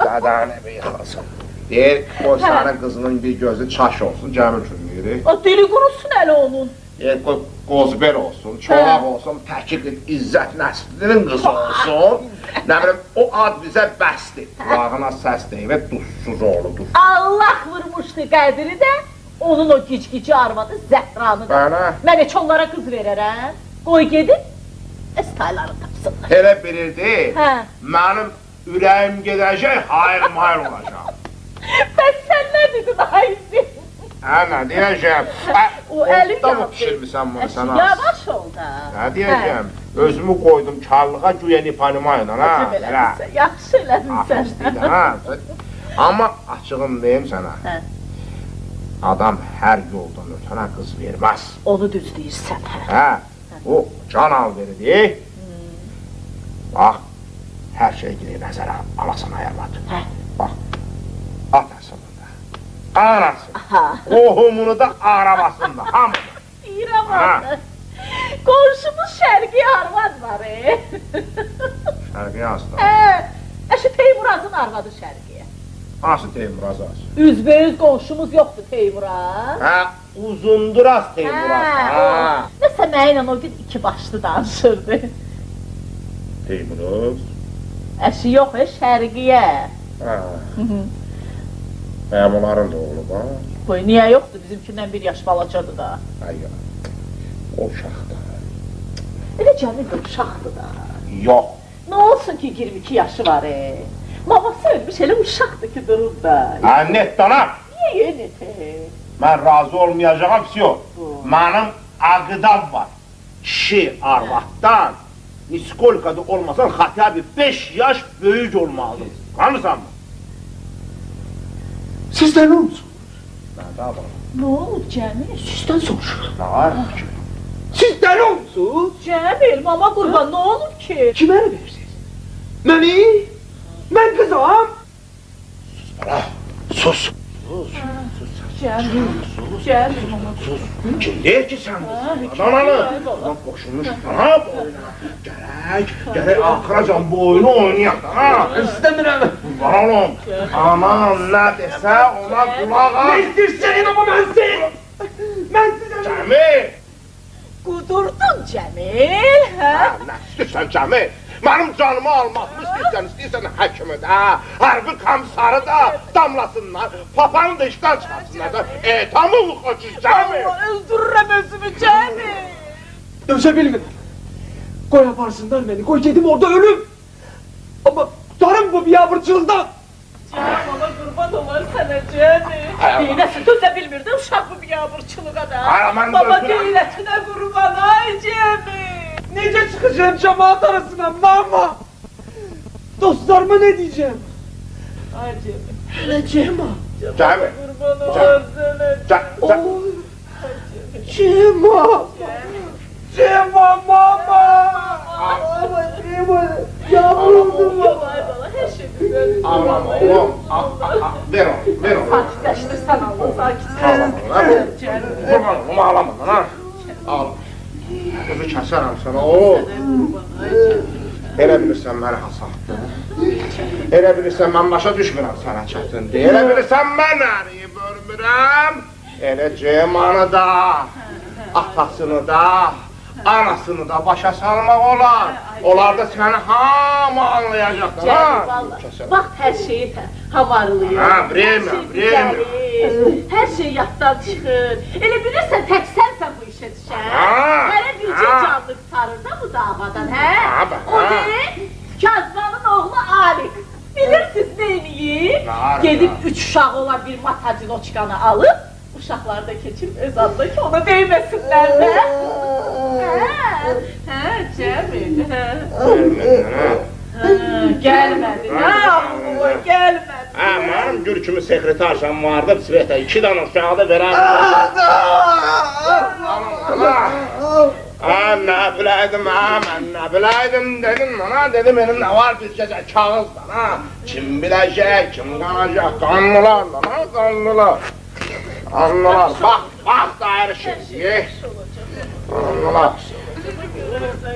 dədəni bir yıxılsın. Deyir, qoy sənin qızının bir gözü çaş olsun, gəmir cümlüyürük. O dili qurusun əli onun. Deyir, qoy qozber olsun, çolaq olsun, təkir İzzət Nəslinin qızı olsun. Nə bilim, o ad bizə bəsdir. Qulağına səs deyir və duzsuz oğlu, duzsuz. Allah vurmuşdu Qədiri də, onun o gic-gici arvadı Zəhranı da. Bənə? Mən heç onlara qız verərəm. Qoy gedin, estayları tapsınlar. Elə bilirdi, mənim ürəyim gedəcək, hayır olacaq. Bəs sən nə dedin, Ayzi? Nə deyəcəm? O əli yandı. Mı pişirmirsən bunu sən az? Yavaş ol da. Nə deyəcəm? Özümü qoydum karlığa, güya nipanımayla, ha? Yaxşı elədim sən. Afəstiydi, ha? Amma açığım deyim sənə. Adam hər yoldan ötənə qız verməz. Onu düz deyirsən, hə. Hə, o can alveridir. Bax, hər şey girir nəzərə alasan ayarladı. Hə. Bax, atasını da, anasını, qohumunu da, arabasını da, hamını. Deyirəm onu. Qonşumuz Şərqi arvad var, Şərqi aslan. Əşi Teymurazın arvadı Şərqiyə. Hansı Teymuraz az? Üzbəüz qonşumuz yoxdur Teymuraz. Hə, uzundur az Teymuraz. Nəsə mənlə o gün iki başlı danışırdı. Teymuraz? Əşi yox, Şərqiyə. Hə. Onların da oğlu var. Qoy, niyə yoxdur? Bizimkindən bir yaş balacadır da. Hayır, o uşaqdır. Elə Cəmil də uşaqdır da. Yox. Nə olsun ki 22 yaşı var, Maması ölmüş, elə uşaqdır ki durur da. Net dana. Niyə net? Mən razı olmayacağım, pisiyo. Mənim aqidam var. Kişi arvaddan, niskolkada olmasan, xatya bir 5 yaş böyük olmalıdır. Qanırsan mı? Sizden olmuş. Nə var? Nə olub Cəmil? Sizden soruşur. Nə var? Siz deli olmuşsunuz. Cəmil, mama qurban, nə olub ki? Kime ne versiniz? Məni? Ben kızam. Bana, sus. Cəmil, Cəmil, mama Sus. Kim deyir ki sən kızsın? Ananı. Bak boşunmuş bana boyuna. Gerek akıracan bu oyunu oynayaq da. İstemiyorum. Var oğlum. Aman ne dese ona kulak al. Ne istersen ama ben sen. Ben size... Cəmil. Qudurdun Cəmil, hə? Nə istəyirsən Cəmil? Mənim canımı almaqmı istəyirsən həkimi də, hərbi komissarı da damlasınlar, papanı da işdən çıxarsınlar da, tamam mı xoşuz Cəmil? Allah, öldürürəm özümü Cəmil. Dövse bilmedim. Koy yaparsınlar beni, koy gedim orada ölüm. Ama tutarım bu biabırçılıktan. Cəmil, mama qurban olar sənə Cəmil. Deyiləsin, dözə bilmirdi uşaq bu biabırçılığa da. Baba deyiləsinə qurban, ay Cəmil. Nece çıkacağım cemaat arasına mama? Dostlarıma ne diyeceğim? Ay Cəmil. Öleceğim ha. Cəmil. Qurban olar sənə. Cema. Cema mama. Mama Cema. Yavrum. Ay bala, hər şey düzəlir. Ağlama oğlum, ver onu, ver onu. Sakitləşdirsən Allah, sakitləşdirsən. Cəmil. Qurbanım, ağlama ha. Ağlama. Qızı kəsərəm sənə, o. Elə bilirsən məni hasaxdır. Elə bilirsən mən başa düşmürəm sənə çətindir. Elə bilirsən mən əriyib ölmürəm. Elə Cemanı da, atasını da, anasını da başa salmaq olar. Onlar da səni hamı anlayacaqdır, ha? Vaxt hər şeyi havarlayır. Ha, vremya, vremya. Hər şey yaddan çıxır. Elə bilirsən tək sənsən bu işə düşən. Hələ bircə canlı sarır da bu davadan, hə? O ne? Kazmanın oğlu Alik. Bilirsiniz neyniyib? Gedib 3 uşağı olan bir matacinoçkanı alıb, uşaqları da keçib öz adına ki ona deyməsinlər də. Hə, Cəmil, gəlmədi, nə ağlı gəlmədi. Hə, mənim gül kimi sekretarşam vardı, Sveta, 2 dana uşağı da verərdim. Nə biləydim, mən nə biləydim dedim bana, dedim benim nə var bir gecə kağızdan, ha? Kim biləcək, kim qanacaq, qanlılar lan, ha, qanlılar. Qanlılar, bax da hər şey, qanlılar.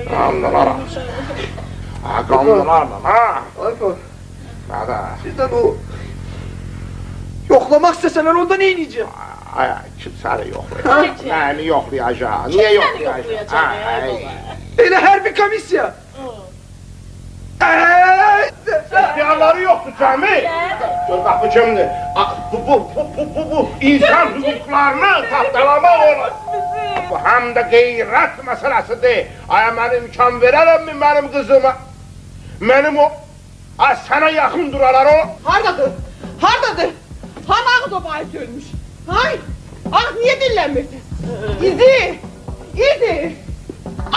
Qanlılar, ha, qanlılar lan, ha? Nədə? Sizden o... Yoklamak istesen ben onda ne ineceğim? Ay, kimsəni yoxlayacaq. Məni yoxlayacaq. Niyə yoxlayacaq? Elə hər bir komisya. İxtiyarları yoxdur Cəmil. Gör qapı kimdir? Bu insan hüquqlarını tapdalamaq olur. Bu həm də qeyrət məsələsidir. Aya mən imkan verərəmmi mənim qızıma? Mənim o... Ay sənə yaxın duralar o. Hardadır? Hardadır? Hanağı da bahis ölmüş. Hay! Ah niye dinlenmedin? İzi! İzi!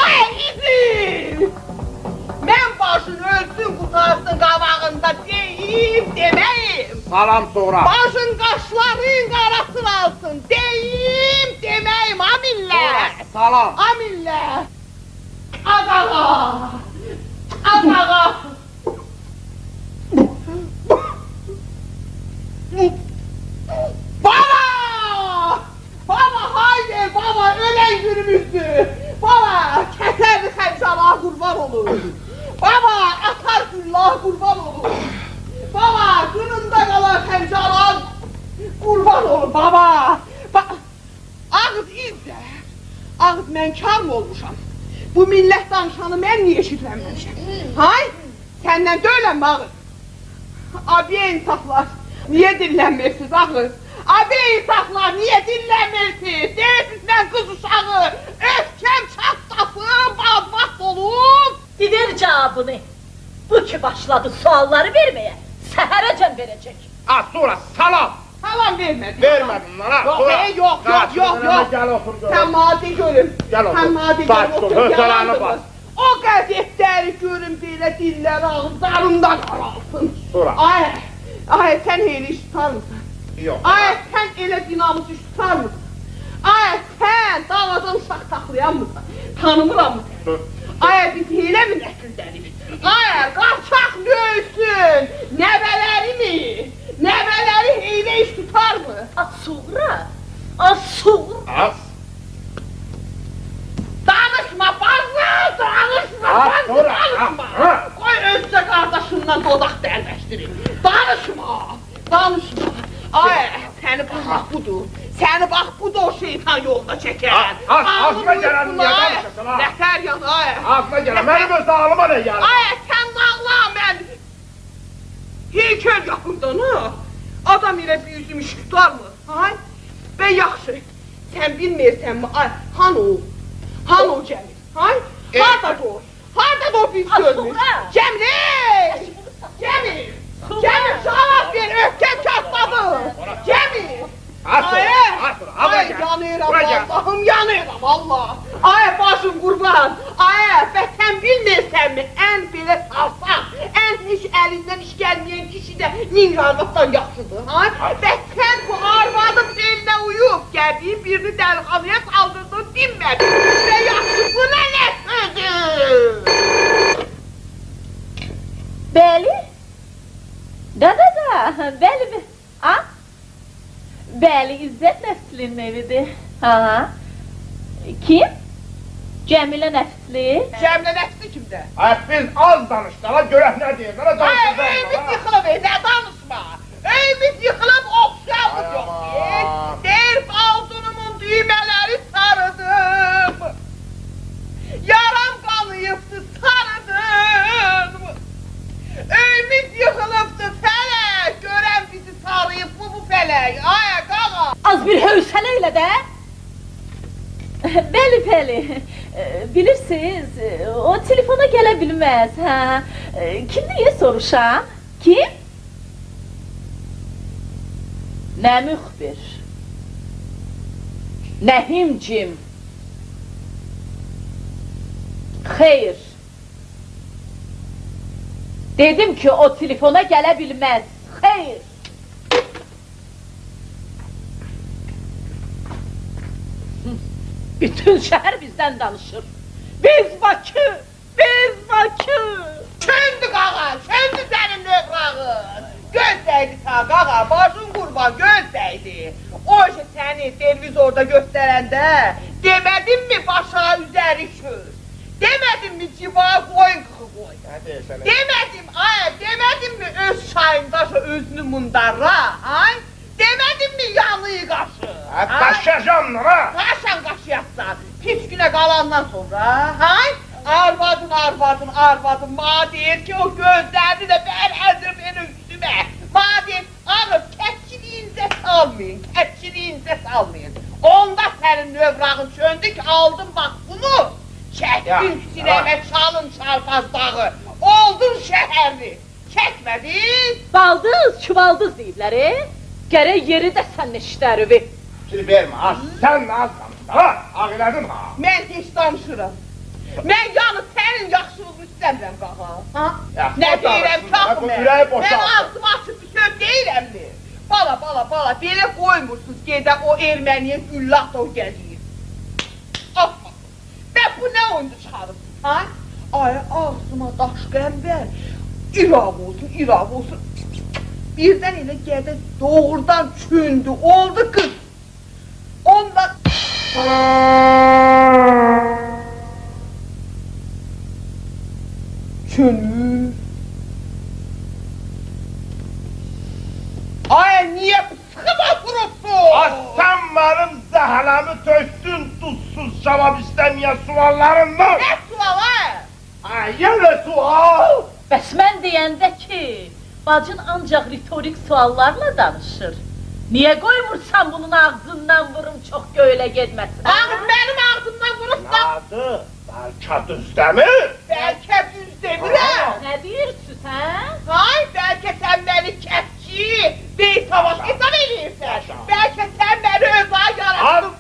Ay İzi! Ben başın ölsün kutarsın kavağında deyip demeyim. Salam sonra. Başın kaş Başların qarasını alsın. Deyim, deməyim, amillər. Salam. Amillər. Adağa. Adağa. Baba! Baba haydi baba ölen günümüzdür. Baba keserli xəncala qurban olur. Baba atar güllah qurban olur. Baba günündə qalan xəncala qurban olur baba. Ağız izlə. Ağız mən kar mı olmuşam? Bu millət danışanı mən niye eşitlənməmişəm? Hay? Səndən döyüləm ağız. Abi insaflar, niye dinlənmirsiniz ağız? Abi insaflar, niye dinlənmirsiniz? Deyirsiniz mən qız uşağı, öfkem çatlasın, badbaxt olun. Ver cevabını. Bu ki başladı sualları vermeye, səhərəcən verəcək. Sonra salam. Salam vermedin. Vermedin lan ha. Yok, yok. Gel otur gör. Sen madde görün. Gel otur. Sen madde Bas, görün, dur, otur, hötəranı yalandınız. bas. O qəzetləri görün, belə dillər ağızlarında qaralsın. Sonra. Ay, sen elə iş tutar mısın? Yok. Ay, sen elə dinamız iş tutar mısın? Ay, sen davadan uşaq saxlayan mısın? Tanımıram mı sen? Ay, biz elə mi nəsildərik? Ay, qaçaq nöysün, nəvələri mi? Nəvələri elə iş tutar mı? Az sonra. Danışma bazı, danışma. Koy özce kardeşinden dodak derleştirin. Danışma. Ay, seni bak budur. Seni bak budur o şeytan yolda çeken. Ağzıma gelen niye danışasın ha? Nefer yan ay. Ağzıma gelen, benim öz dağılıma ne geldi? Ay, sen dağla ben. Heykel yapımdan ha. Adam ile bir yüzüm iş tutar mı? Ay, ben yaxşı. Sen bilmirsen mi? Ay, han o Cemil? Hay? Harda dur? Harda dur biz görmüş? Cemil! Cemil cevap ver, öfkem çatladı! Cemil! Ay, yanıram Allah'ım, yanıram Allah! Ay, başım qurban! Ay, ve sen bilmirsen mi? En belə salsaq, en hiç elinden iş gelmeyen kişi de Ningarlıktan yaxşıdır, hay? Ve sen bu arvadın eline uyup geldiğin birini dəlxanaya saldırdın, dinmedin! Ve yaxşı, bu ne sözü? Bəli? Da, bəli, ha? Bəli, İzzət Nəslinin evidir. Ha? Kim? Cəmilə Nəsli? Cəmilə Nəsli kimdə? Ay, biz az danışdılar, görək nə deyir, nə danışdılar? Ay, öyümüz yıxılıb, nə danışma! Öyümüz yıxılıb, oxşamız yok deyir. Deyir, baldunumun düymələri sarıdım. Yaram qanıyıbdı, sarıdım. Öyümüz yıxılıbdı, fələk, görən bizi sarıyıb bu fələk. Ay, qağa! Az bir hövsələ ilə də. Bəli. Bilirsiniz, o telefona gələ bilməz, hə? Kim deyə soruşam? Kim? Nə müxbir? Nə himcim? Xeyr. Dedim ki, o telefona gələ bilməz. Xeyr. Bütün şəhər bizdən danışır. Biz Bakı! Söndü qağa, söndü sənin növrağın. Göz dəydi ta qağa, başın qurban göz dəydi. O işi səni televizorda göstərəndə demədin mi başa üzəri köz? Demədin mi civa qoyun qıxı qoy? Demədin mi öz çayındaşa özünü mundarra? Demədin mi yanıyı qaşı? Qaşacam ha? Qaşıyatsan, pis günə qalandan sonra, arvadın, ma deyir ki, o gözlərini də bərəzdir beni üstümə. Ma deyir, ağır, kətçiliyinizə salmayın. Onda sənin növrağın söndü ki, aldım bax bunu, çəkdin sinəmə çalın çarpaz dağı, oldun şəhərli, çəkmədin? Baldız, çuvaldız deyiblər, gərək yeri də sənin işlərivi. Şimdi vermə, sən az danışdın ha? Ağilədin ha? Mən heç danışıram. Mən yanı sənin yaxşılığını istəmirəm qağa. Nə deyirəm, çaxım mən? Mən ağzımı açıb bir söz deyirəm mi? Bala, bala, belə qoymursunuz gedən o erməniyə güllah da o gəlir. Afa, mən bu nə oyunda çıxarıbsın, ha? Ay, ağzıma daş qəmbər, İraq olsun. Birdən elə gədə doğrudan kündü, oldu qız. Ondan... Könül... Ay, niye bu sıkıma vurursun? Sen benim zəhləmi töktün tuzsuz cavab istəməyən suallarından. Ne sual ha? Ay, yenə sual. Bəs mən deyəndə ki, bacın ancaq ritorik suallarla danışır. Niyə qoymursan bunun ağzından vurum çox göylə getməsin? Ağız benim ağzımdan vurursan. Adı, bəlkə düz demir. Belki düz demirəm. Nə deyirsiniz, hə? Hay, belki sen beni kepçi, bey savaş hesap ediyorsun. Belki sen beni özel yarattın.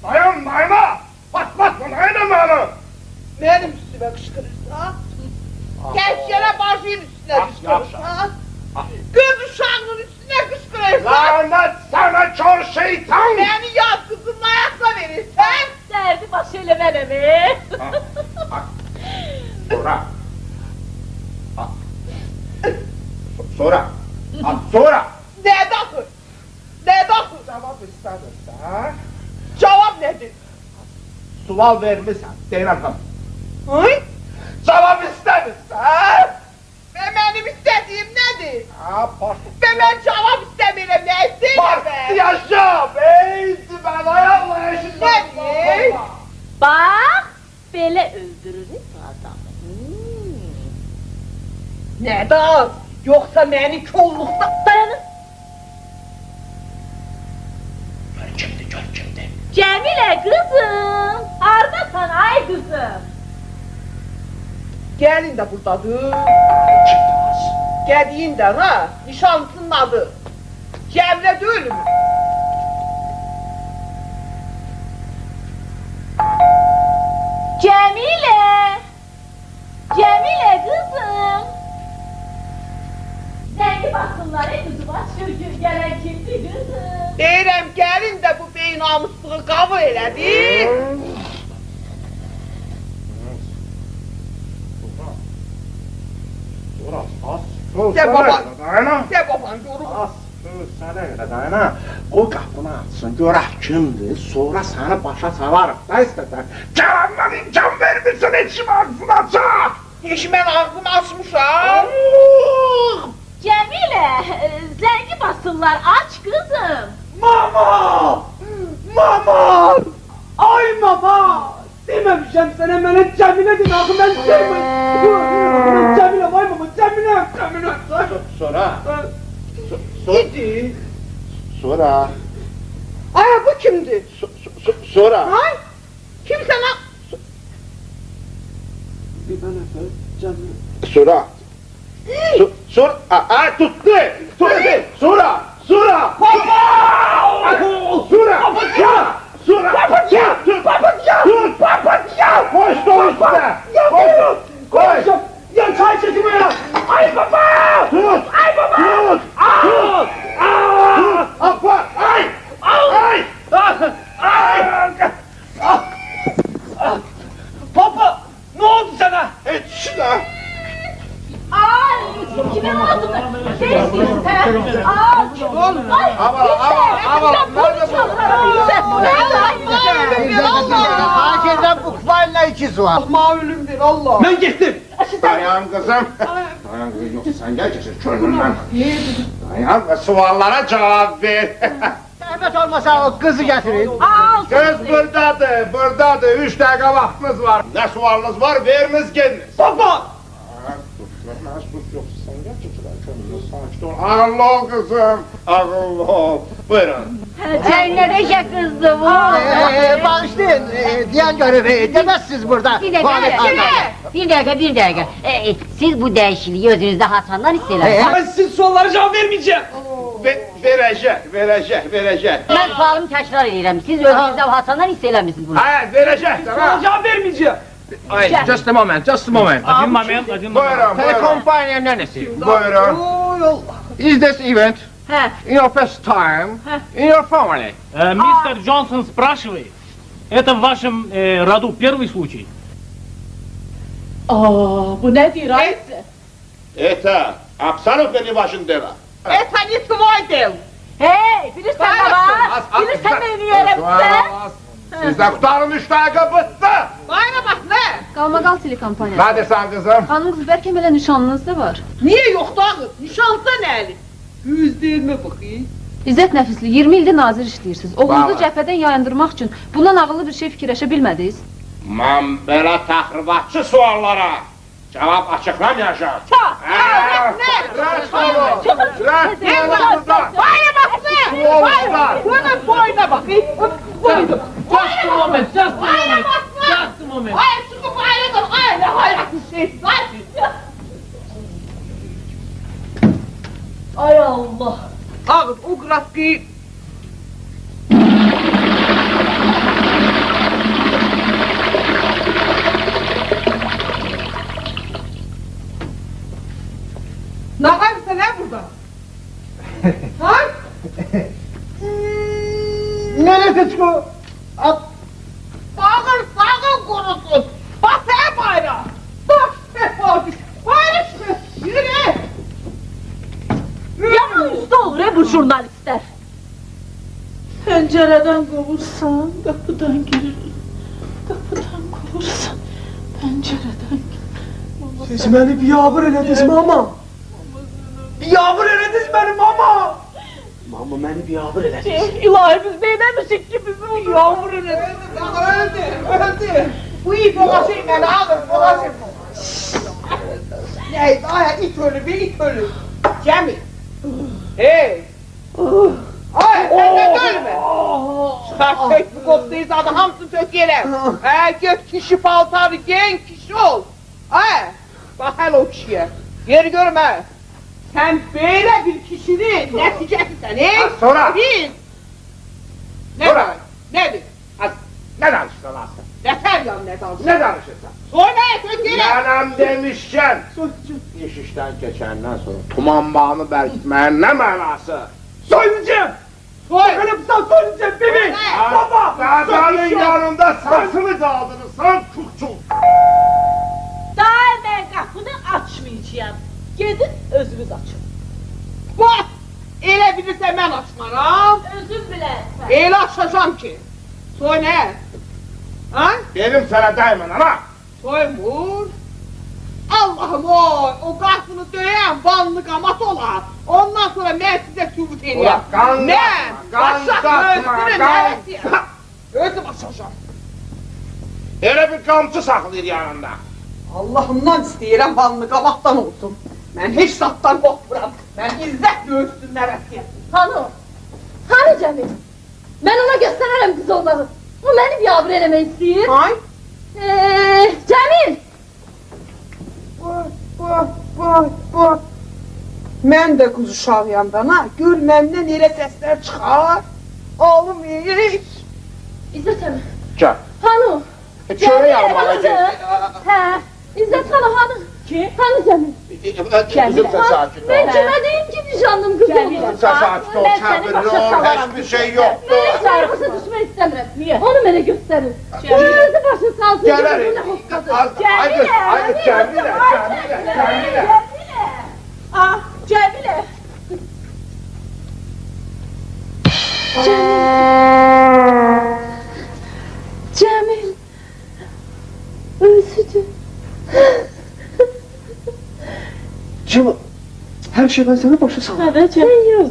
Dayan, dayana. Basma, dayana beni. Benim üstüme kışkırırsan. Gençlere bacının üstüne kışkırırsan. Kız uşağının üstüne kışkırırsan. Lanet sana kör şeytan. Beni yaz kızımla ayakla verirsen. Dərdi baş eləmənə mi? Sonra. Ne dakı? Ne dakı? Cevap istəmirsən. Cevap nedir? Sual vermişsən, deyirəm tam. Hay? Cevap istəmirsən. Ve benim istediğim nedir? Ha, pardon. Ve ben cevap istemiyorum, ne isteyeyim ben? Yaşa, beyzi ben ayağla yaşın. Nedir? Bax, belə öldürürük bu adamı. Neden? Yoksa beni kollukta... Dayanın. Gör kimdi? Cəmilə qızım, hardasan ay qızım? Gelin de buradadır. Gediyin de ha, nişanlısının adı. Cemre değil mi? Cəmilə qızım. Zəngi basınlar, qızım, aç gör gələn kimdir qızım? Deyirəm, gelin de bu beyin namusluğu qabul elədi. Sen baban. Dayana. De baban görür. Az, sənə görə dayana. Qoy qapını açsın, görək kimdir, sonra səni başa salarıq da istəsən. Gələndən imkan vermirsən, heç kim ağzını açaq. Hiç ben ağzımı açmışam. Cəmilə, zəngi basınlar, aç qızım. Mama! Mama! Ay mama! Dememişəm sənə mənə Cəmilə dedi, axı mən sevməyim. Cəmilə, vay mama, Cəmilə! Sonra? Gidi. Sonra? Ay, bu kimdi? Sonra? Ay, kim sana? Bir mən əfər, Cəmilə. Sonra? Sonra? Aa, tuttu! Sonra! Sonra! Sonra! Sonra! Papatya! Tut! Papatya! Koş da üstüne! Koş! Ya çay çekimi ya! Ay baba! Tut! Ay baba! Tut! Tut! Tut! Apa! Ay! Ay! Papa! Ne oldu sana? Hiç da! Ay, kimin oldu da? Sessiz, hə? Ay, kim oldu? Ay, Hakikaten bu kıvayla ikisi var. Ma ölüm bir Allah. Ben gittim. Dayan kızım! Dayan kızım, yoksa sen gel geçir çölünden. Dayan ve suallara cevap ver. Zahmet olmasa o kızı getirin. Göz buradadır. 3 dakika vaktiniz var. Ne sualınız var, veriniz geliniz. Papa! Sus yok, sen gel çocuklar, kendine sakin ol. Ağırlı ol kızım, ağırlı ol. Buyurun. Sen ne diyecek kızdı bu? Bağışlayın, diyen görevi demezsiniz burada. Bir dakika, bir dakika. Siz bu değişikliği özünüzde Hasan'dan hissedersiniz. Ben sizin sorulara cevap vermeyeceğim. Verecek. Ben sualımı tekrar edirəm. Siz özünüzde Hasan'dan hissedermisiniz bunu? Ha, verecek, Sorulara tamam. cevap vermeyeceğim. Just a moment. Buyurun. Telekompanyam nenesi? Buyurun. Is this event In your first time, in your family. Мистер Джонсон спрашивает, это в вашем роду первый случай? Bu ne diyor Ayşe? Это абсолютно не важно дело. Это не твой дел. Hey, bilirsən ne var? Bilirsən ne yiyerəm sizə? Sizdə qutarın iştahı bitti. Bayra bak ne? Qalmaqal telekompaniyası. Ne desən qızım? Xanım qız bəlkə belə nişanlınız da var. Niye yoktu ağır? Nişanlıda neyli? Yüzlerime bakayım. İzzət Nəfisli, 20 ildir nazir işləyirsiniz. Oğlunuzu Vallahi. cəbhədən yayındırmaq üçün bundan ağıllı bir şey fikirləşə bilmədiniz. Mən belə təxribatçı suallara cavab açıqlamayacağım. Rəst olun. Rəst olun buradan. Bayra bak ne? Bayra. Buna boyuna bakayım. Boyuna. Just a moment, just a moment, just a moment. Hayır çıkıp bayradan. Ay ne hayratlı şey. Ay Allah. Ağır o grafiği. Ne yapıyorsun ne burada? Ha? Nereye çıkıyor? Sağır kurusun. Bak sen bayrağı. Bak sen bayrağı. Yürü. Yaman üstü olur bu jurnalistler. Pencereden kovursan kapıdan girir. Kapıdan kovursan pencereden girir. Siz beni biyabır elədiniz mama. Biyabır elədiniz beni mama. Mama beni biyabır elədiniz. İlahi biz neylemişik ki bizim yavrunu. Öldü. Bu iyi dolaşayım ben ağır dolaşayım. Neyse ay it ölü bir it ölü. Cemil. Hey. Ay sen de ölme. Çıkar çek bu koptayız adı hamsın tök yere. Gök kişi paltarı gen kişi ol. Ay. Bak hele o kişiye. Geri görme. Sen böyle bir kişinin neticesisin he? Sonra. Biz. Ne Sonra. var? Nedir? Ne danıştın asıl? Yeter ya ne danışın? Ne danışırsan? Söyle tök yere. Yanam demişken. İş işten geçenden sonra tuman bağını berkitmeyen ne manası? Söyleyeceğim. Soy. Bakalım sen söyleyeceğim bebeğim. Baba. Gadanın yanında sarsılı kaldınız sen çuk. Daha ben kapını açmayacağım. Gidin özünüz açın. Bak. Elə bilirsə mən açmaram. Özün bilərsən. Elə açacağım ki. Soy ne? Ha? Benim sana daima ana. Soymur. Allah'ım o qapını döyen balını qamat olar. Ondan sonra mən sizə sübut edeyim. Ulan qan Mən qan qan. Özüm açacağım. Elə bir qamçı saxlayır yanında. Allah'ımdan istəyirəm balını qamatdan olsun. Mən heç zatdan qorxmuram. Mən izzət göğüsünlər əsir. Hanım, hani Cemil? Ben ona göstererem kız olmalı. O beni yavru eləmək istəyir. Hay? Cemil! Bak. Mən də quz uşağıyam da, ha? Gör məndən elə səslər çıxar. Oğlum iyilik. İzzet Hanım. Gel. Hanım. Çöre yalvaracak. He. İzzet Hanım hanım. Kim? Hani Cemil? Kızım sen sakin ol. Ben kime diyeyim ki nişanlım kız oldu? Sen sakin ol, sabırlı ol, hiçbir şey yoktur. Ben hiç arabası düşmek istemiyorum. Niye? Onu bana gösterin. Gözü başın salsın. Gelelim. Cemile. Hayır, Cemile. Ah Cemile. Cemil. Özüdü. Cema, her şey ben sana başa salarım. Evet Cemil. Sen yok.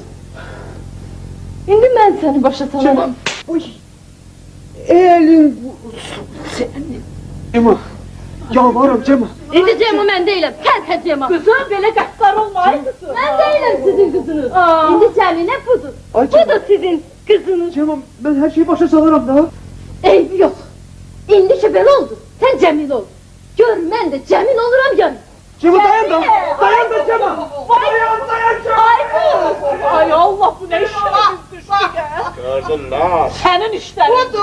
Şimdi ben seni başa Cema, salarım. uy. Elin senin. Cema, yalvarırım Cema. İndi Cemil ben değilim. Sen Cemil. Kızım böyle gaddar olmayın kızım. Ben değilim sizin kızınız. İndi Cemile budur. Ay Bu Cema. da sizin kızınız. Cema, ben her şeyi başa salarım da. Eybi yok. İndi ki böyle oldu. Sen Cemil ol. Gör ben de Cemil olurum gör. Cema dayan da. Dayan da Cema. Dayan Cema. Ay Allah bu ne işlerimiz düştü ya. Gördün lan. Senin işlerin.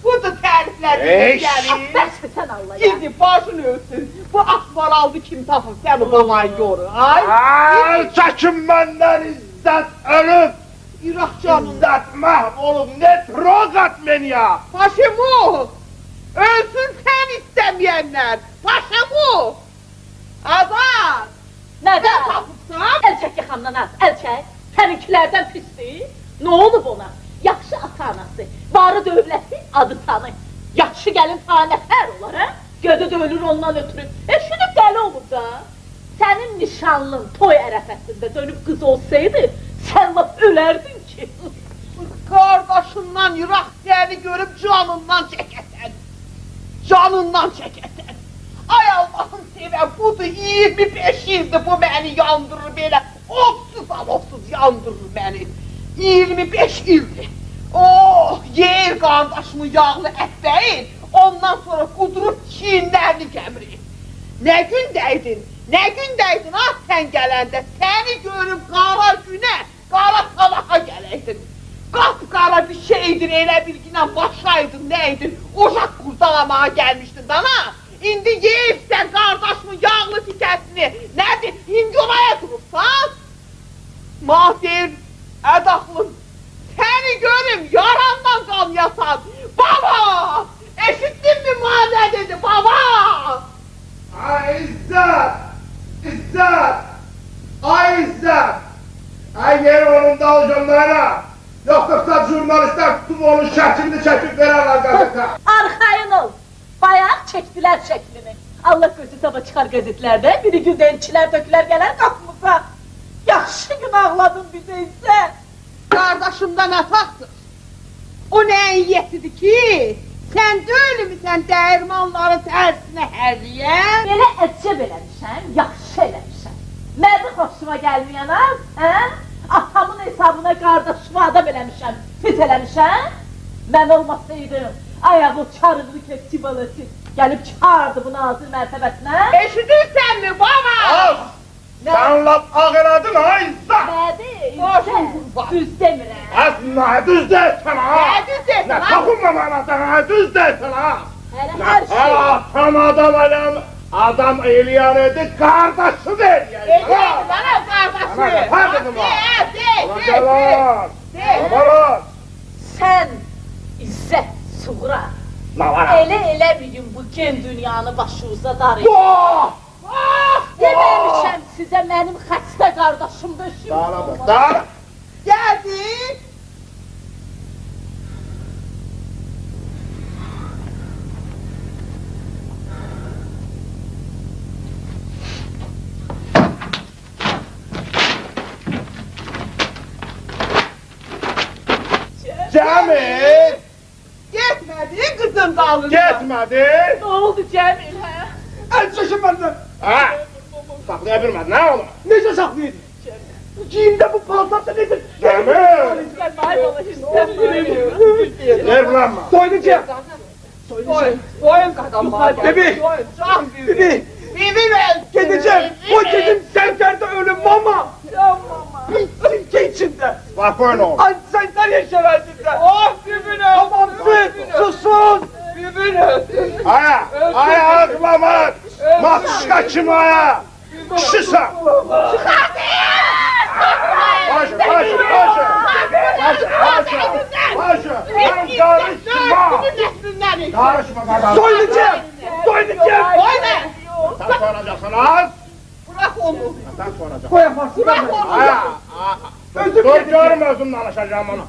Budur təriflərin Eş. gəlir. Bəsmi sen Allah ya. Gidi başını ölsün. Bu asfar aldı kim tapıb səni qamayı görür. Ay. Ay, çəkin məndən İzzət ölüb. İraq canım. İzzət məhv olub. Netrozat menya. Paşamı. Ölsün sen istemeyenler. Paşamı. Azar. Nədə? Tapıbsan. Əl çək yaxamdan az, əl çək. Səninkilərdən pisdir. Nə olub ona? Yaxşı ata-anası, varı dövləti, adı sanı. Yaxşı gəlin ta nəfər olar, hə? Gözü də ölür ondan ötürü. Şunu dəli olur da. Sənin nişanlın toy ərəfəsində dönüb qız olsaydı, sən laf ölərdin ki. Kardeşinden Irak seni görüp canından çekesen. Canından çekesen. Ay Allah'ım seven budur 25 yıldır bu beni yandırır böyle. Ofsuz alofsuz yandırır beni. 25 yıldır. Oh yer kardeşimin yağlı et değil. Ondan sonra kudurup çiğinlerini kemirir. Ne gündeydin? Ne gündeydin ah sen gelende? Seni görüp kara güne, kara sabaha geleydin. Kapkara bir şeydir, elə bilginə başaydın, neydin? Ocaq qurdalamaya gəlmişdin dana. İndi yeyibsən qardaşımın yağlı tikəsini. Nədir? İndi olaya durursan? Mahir, ədaqlım, səni görüm, yarandan qan yasan. Baba! Eşitdin mi nə dedi, baba? Ay İzzət! İzzət! Ay İzzət! Əgər onun dalgınlara, yoxsa jurnalistlər tutub onun şəklini çəkib verərlər qəzetə. Arxayın ol. Bayaq çəkdilər şəklini. Allah gözü sabah çıxar qəzetlərdə. Biri gün dençilər, dökülər gələr qapımıza. Yaxşı gün ağladın bizə isə. Qardaşımda nə taxtır? O nə iyyətidir ki? Sən döyülmüsən dəyirmanların tərsinə hərliyən? Belə əcəb eləmişəm, yaxşı eləmişəm. Mədi xoşuma gəlməyən az, hə? Atamın hesabına qardaşımı adam eləmişəm, pis eləmişəm. Mən olmasaydım, ayağı çarıqlı kepçi balısı gəlib çağırdı bu nazir mərtəbəsinə. Eşidirsənmi baba? Az! Sən laf ağ elədin ha İzzət! Nədir, İzzət? Düz demirəm. Az nə düz deyilsən ha? Nə düz deyilsən ha? Nə toxunma bana sən ha, düz deyilsən ha? Hələ hər şey. Atan adam eləm, adam eləyən idi, qardaşı eləyən. Eləyən bana qardaşı. Hə dedim ha? De. Babalar! Sən İzzət Suğra. Nə var? Elə bir gün bu gen dünyanı başınıza darıyın. Vah! Deməmişəm sizə mənim xəstə qardaşım döşüm. Dara! Gəldin. Cəmil! Getmedi kızın dalında. Getmədi! Nə oldu Cəmil, hə? Əl çəkin məndən. Hə? Saxlaya bilmədi, nə olur? Necə saxlayın? Bu giyimdə bu paltarda nedir? Cəmil! Sən baybalı istəmirəm. Evlənmə! Soydu ki. Soyun kazanma. Bebi. Can bibi. Bibi. Bibi ver. Gideceğim. O dedim seferde ölüm mama. Bir silke içinde. Bax, buyurun oğlum. Ay sen yaşarsın sen. Oh bibine. Tamam susun. Bibine. Aya! Aya ağlama! Matışqa kimi aya! Kişisən! Başı! Sən qarışma! Qarışma qardaşım! Soyunacağım. Sən soracaqsın az! Bırak onu. Sən soracaqsın! Koyarsın. Bırak onu. Aya! Özür Dur dilerim. görüm özüm danışacağım onu!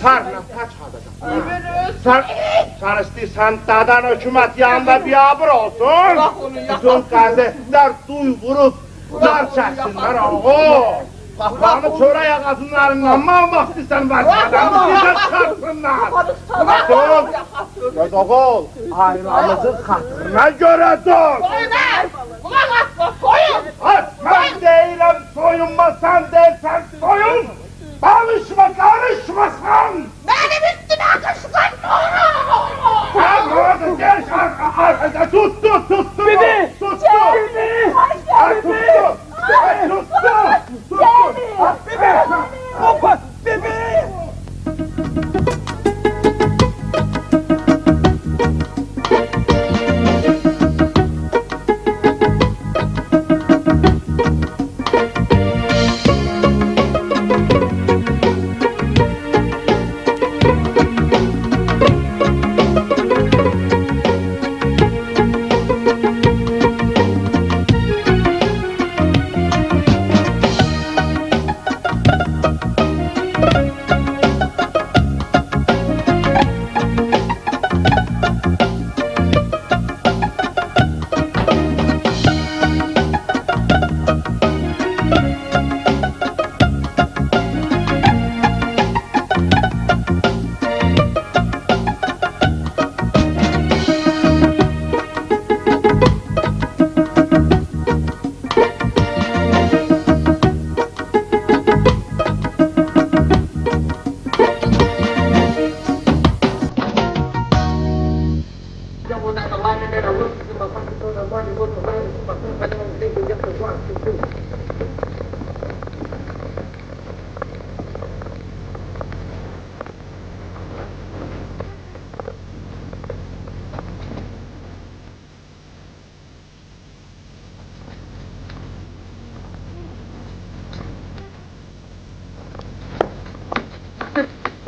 Sar, kaç hadacaq! Sən istəyirsən dadan hökumət yanında biabır olsun! Bırak onu ya. Bütün qəzetlər duy vurub, dar çəksinlər oğul! Qapağını çöre yağasınlarından mağmaq istəyirsən vəzifədən, bizə çıxartsınlar! Göz oğul, ayrımızın xatırına görə dur! Soyun. Kulak asma. Soyun. Mən deyirəm soyunma, sən deyirsən soyun! Bağışma, qarışmasan! Benim üstüme akışkan doğru. Sən orada gel arkada, tut! Bibi! Tut! Bibi! Ay tuttu! Ay tuttu! Bibi! Hoppa! Bibi!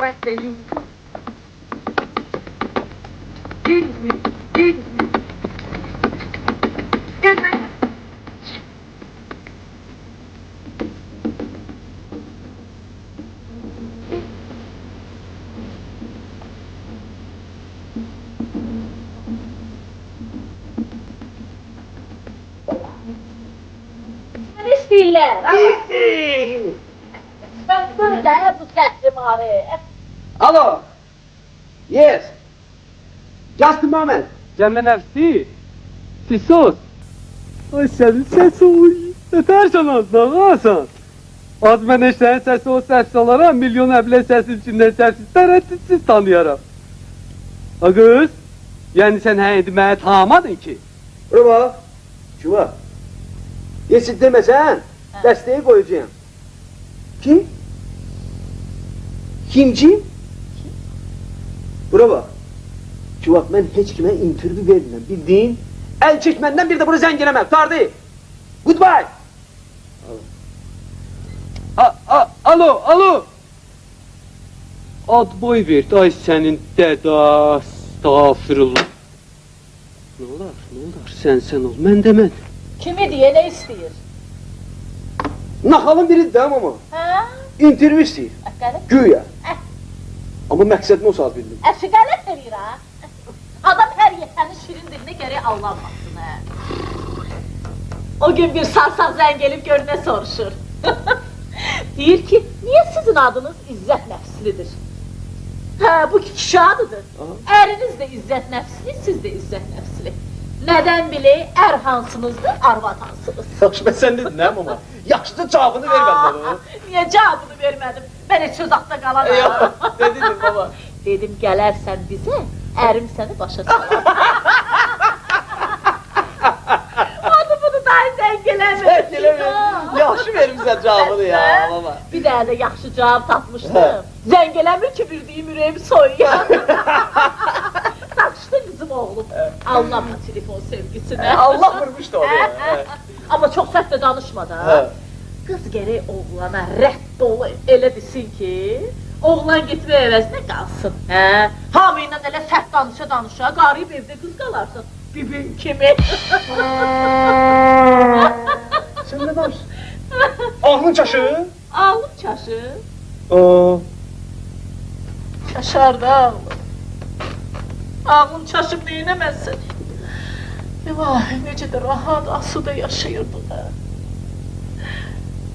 What do you Ne istəyirlər? Ben burada bu sesli mağaraya. Alo. Yes. Just a moment. Cemre nefsi. Sisos. Ay senin ses oy. Yetersen azdan Hasan. Az menəşlərin səsi o səs olarak milyon əblə səsi içindən səsiz tərəddüdsüz tanıyaram. Ha qız, yəni sən hə indi mənə tanımadın ki. Bura bax. Şuva. Yesid deməsən, dəstəyi qoyacağım. Kim? Kimci? Bura bax. Şuva, mən heç kimə intervyu vermirəm, bildiyin? El çək məndən bir də bunu zəng eləmə, tardı. Goodbye. Alo, alo. Ad boy verdi, ay sənin dəda, stafirullah. Ne olar, sən ol, mən demədim. Kimi diye ne istəyir? Naxalın biridir də ama. Ha? İntervyu istəyir. Qələt. Güya. Ama məqsədini o saat bildim. Əşi qələt verir ha? Adam hər yetənin şirin diline geri avlanmasın ha. O gün bir sarsaq zəng gelip görünə soruşur. Deyir ki, niye sizin adınız İzzət Nəfslidir? Ha, bu kişi adıdır. Əriniz də İzzət Nəfsli, siz də İzzət Nəfsli. Nədən bile er hansınızdır, arvad hansınız? Yaxşı, mən sən dedin, həm ama? Yaxşı, cavabını ver məndən o. Niye cavabını vermədim? Ben heç söz haqda qalamam. Yox, ne dedin baba? Dedim, gələrsən bizə, ərim səni başa salar. Onu bunu daha zəng eləmir. Yaxşı verimsən cavabını ya, baba. Bir dənə də yaxşı cavab tapmışdım. Zəng eləmir ki, bildiğim ürəyim soyuyor. Takışdı bizim oğlum. Allah'ma telefon sevgisine. Allah vurmuşdu onu. Ama çok sert de danışmadı ha. Kız gerek oğlana rədd dolu elə desin ki, oğlan gitme əvəzinə qalsın. Hamıyla elə sert danışa, qarıyıb evdə qız qalarsın. Bibim kimi. Sen ne dersin? Aklın çaşı? Ağlım çaşı. Çaşar da ağlım. Ağlım çaşıb neynəməsin? Vay, necə də rahat asuda yaşayırdı da.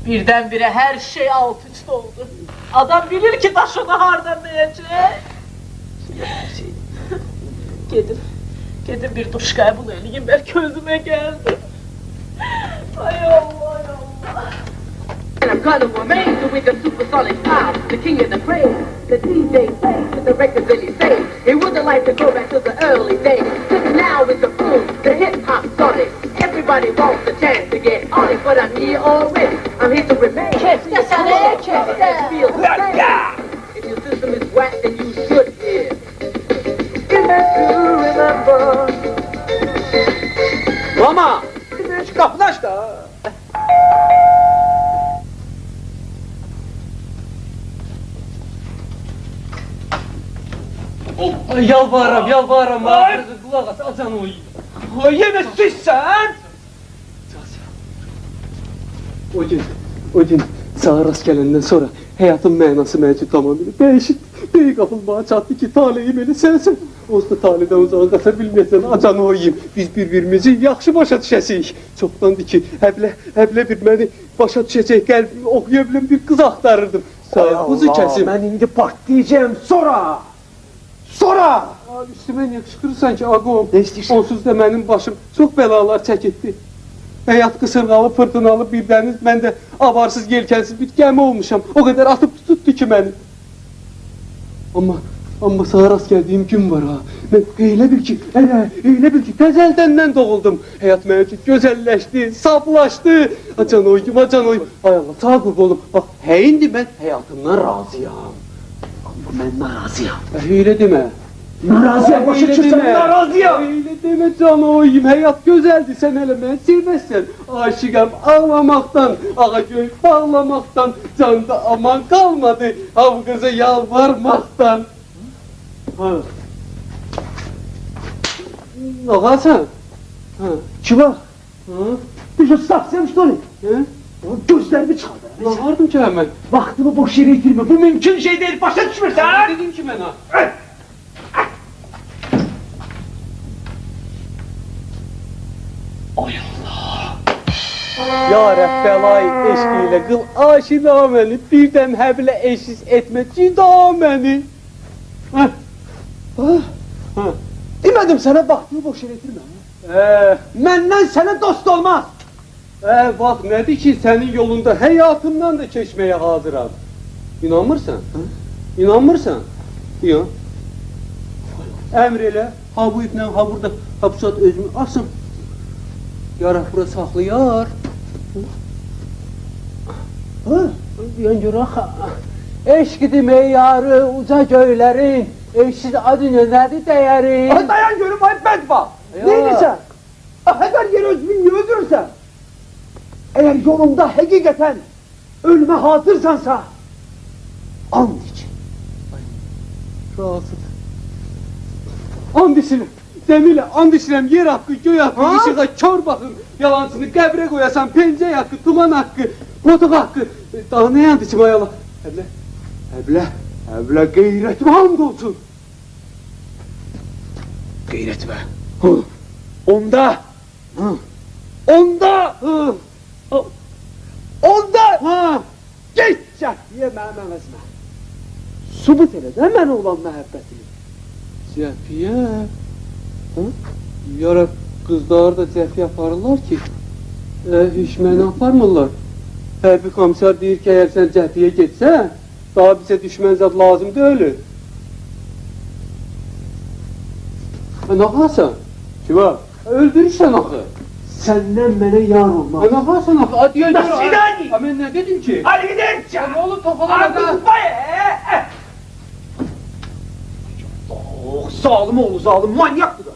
Birdən-birə hər şey alt-üst oldu. Adam bilir ki, daşını hardan deyəcək. Gedim bir duş qəbul eləyim, bəlkə özümə gəldim. Ay Allah, ay Allah. And I'm gonna remain with the supersonic style, the king of the praise. The DJ plays with the records that he saves. He wouldn't like to go back to the early days. Cause now it's the boom, the hip-hop sonic. Everybody wants a chance to get on it, but I'm here already. I'm here to remain. Kefte sene, kefte. If your system is whack, then you should hear. Is that to remember? Mama! Şu kapını aç da! Yalvarıram, kulaq as, acan o. Yenə süssən! O gün sağa rast gələndən sonra həyatın mənası məcid tamamilə dəyişib. Böyük qapılmağa çatdı ki, taleyim elə sənsən. Onsuz da taleydən uzağa qaça bilməyəsən, acan oyayım. Biz bir-birimizi yaxşı başa düşəsiyik. Çoxdandır ki, həblə bir məni başa düşəcək, qəlbimi oxuya bilən bir qız axtarırdım. Sayağınızı kəsim. Mən indi partlayacağım, sonra! Sonra! Üstümə niyə qışqırırsan ki, ağam? Ne istəyirsən? Onsuz da mənim başım çox bəlalar çəkirdi. Həyat qısırğalı, fırtınalı bir dəniz, mən də avarsız, yelkənsiz bir gəmi olmuşam. O qədər atıb tutdu ki məni. Amma sana rast gəldiyim gün var ha. Mən elə bil ki, təzəldən mən doğuldum. Həyat mənim üçün gözəlləşdi, saflaşdı. Acan oyum. Ay Allah, sağ qurb olum. Bax, indi mən həyatımdan razıyam. Amma mən narazıyam. Elə demə. Narazıyam, başa düşürsən, narazıyam. Öyle deme canoyim, hayat güzeldi, sen hele ben sevmezsen. Aşıkam ağlamaktan, ağa göğü bağlamaktan, canda aman kalmadı, av kıza yalvarmaktan. Ha. Ağasan. Ha. Çıvar. Ha. Bir şey sapsam story. Ha. Gözlerimi çıkardı. Ne vardım ki hemen? Vaktimi boş yere yitirme. Bu mümkün şey değil. Başa düşmürsen. Ne dedim ki ben ha? Ya Rəbbəlayi eşqiyle qıl aşina məni, birdən həblə eşis etmə cida məni. Hə? Hə? Demedim sana vaktimi boş yere yitirme. Menden sana dost olmaz. Bak nədir ki, sənin yolunda həyatımdan da keçməyə hazıram. İnanmırsan? İnanmırsan? İnan. Əmr elə, ha bu iplə, ha burada, ha bu saat özümü asım. Yaraq bura saxlayar. Yan görək. Eşqidi meyarı uca göylərin, eşsiz adın nədir dəyərin? Dayan görüm ay bedba. Neyini sen? Eğer yer özümünü öldürürsen, eğer yolumda hakikaten ölüme hazırsansa, and için. Razıdır. And içirəm, Cəmilə, and içirəm, yer haqqı, göy haqqı, işığa kör baxın, yalancını qəbrə qoyasan, pencək haqqı, duman haqqı, qoduq haqqı, daha nə and içim ayala? Həblə qeyrətimə and olsun. Gayretime. Onda. Onda. Onda. Geç cəhdiyə mənim əvəzimə. Subut elə də mən olan məhəbbətini. Cəfiyə? Yara qızlar da cəfiyə aparırlar ki, hiç məni aparmırlar. Hərbi komissar deyir ki, əgər sən cəfiyə getsən, daha bizə düşmən zad lazım deyil. Ne yaparsan? Kiva? Öldürürsen axı. Səndən mənə yar olmaz. Ne yaparsan axı? Hadi gel. Nasvidani. Ben ne dedim ki? Arrivederci. Ne olur topalama. Oh, zalim oğlu zalim, manyaktı da.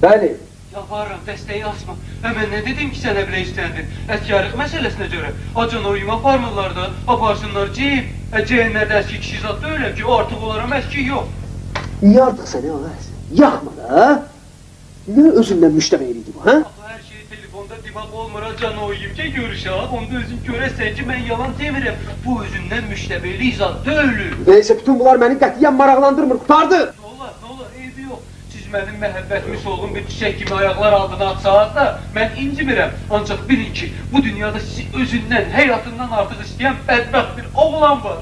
Bəli. Yalvarırım, dəstəyi asma. Mən nə dedim ki, sənə belə istəndin? Əsgərlik məsələsinə görə. Acan oyuma aparmırlar da, aparsınlar cib. Cehenlərdə əski kişi zat deyiləm ki, artıq olaram əski yox. Niye artık seni ağaz? Yakma da. Ne özünden müştemeyeliydi bu ha? Her şey telefonda dimaq olmur, acan oyum ki, görüşək. Onda özün görəsən ki, mən yalan demirəm. Bu özündən müştəbeylik zat deyil. Neyse, bütün bunlar beni qətiyyən maraqlandırmır, qutardı. Ne olar, eybi yox. Siz mənim məhəbbətimi solğun bir çiçək kimi ayaqlar altına atsanız da, mən incimirəm. Ancaq bilin ki, bu dünyada sizi özündən, həyatından artıq istəyən bədbəxt bir oğlan var.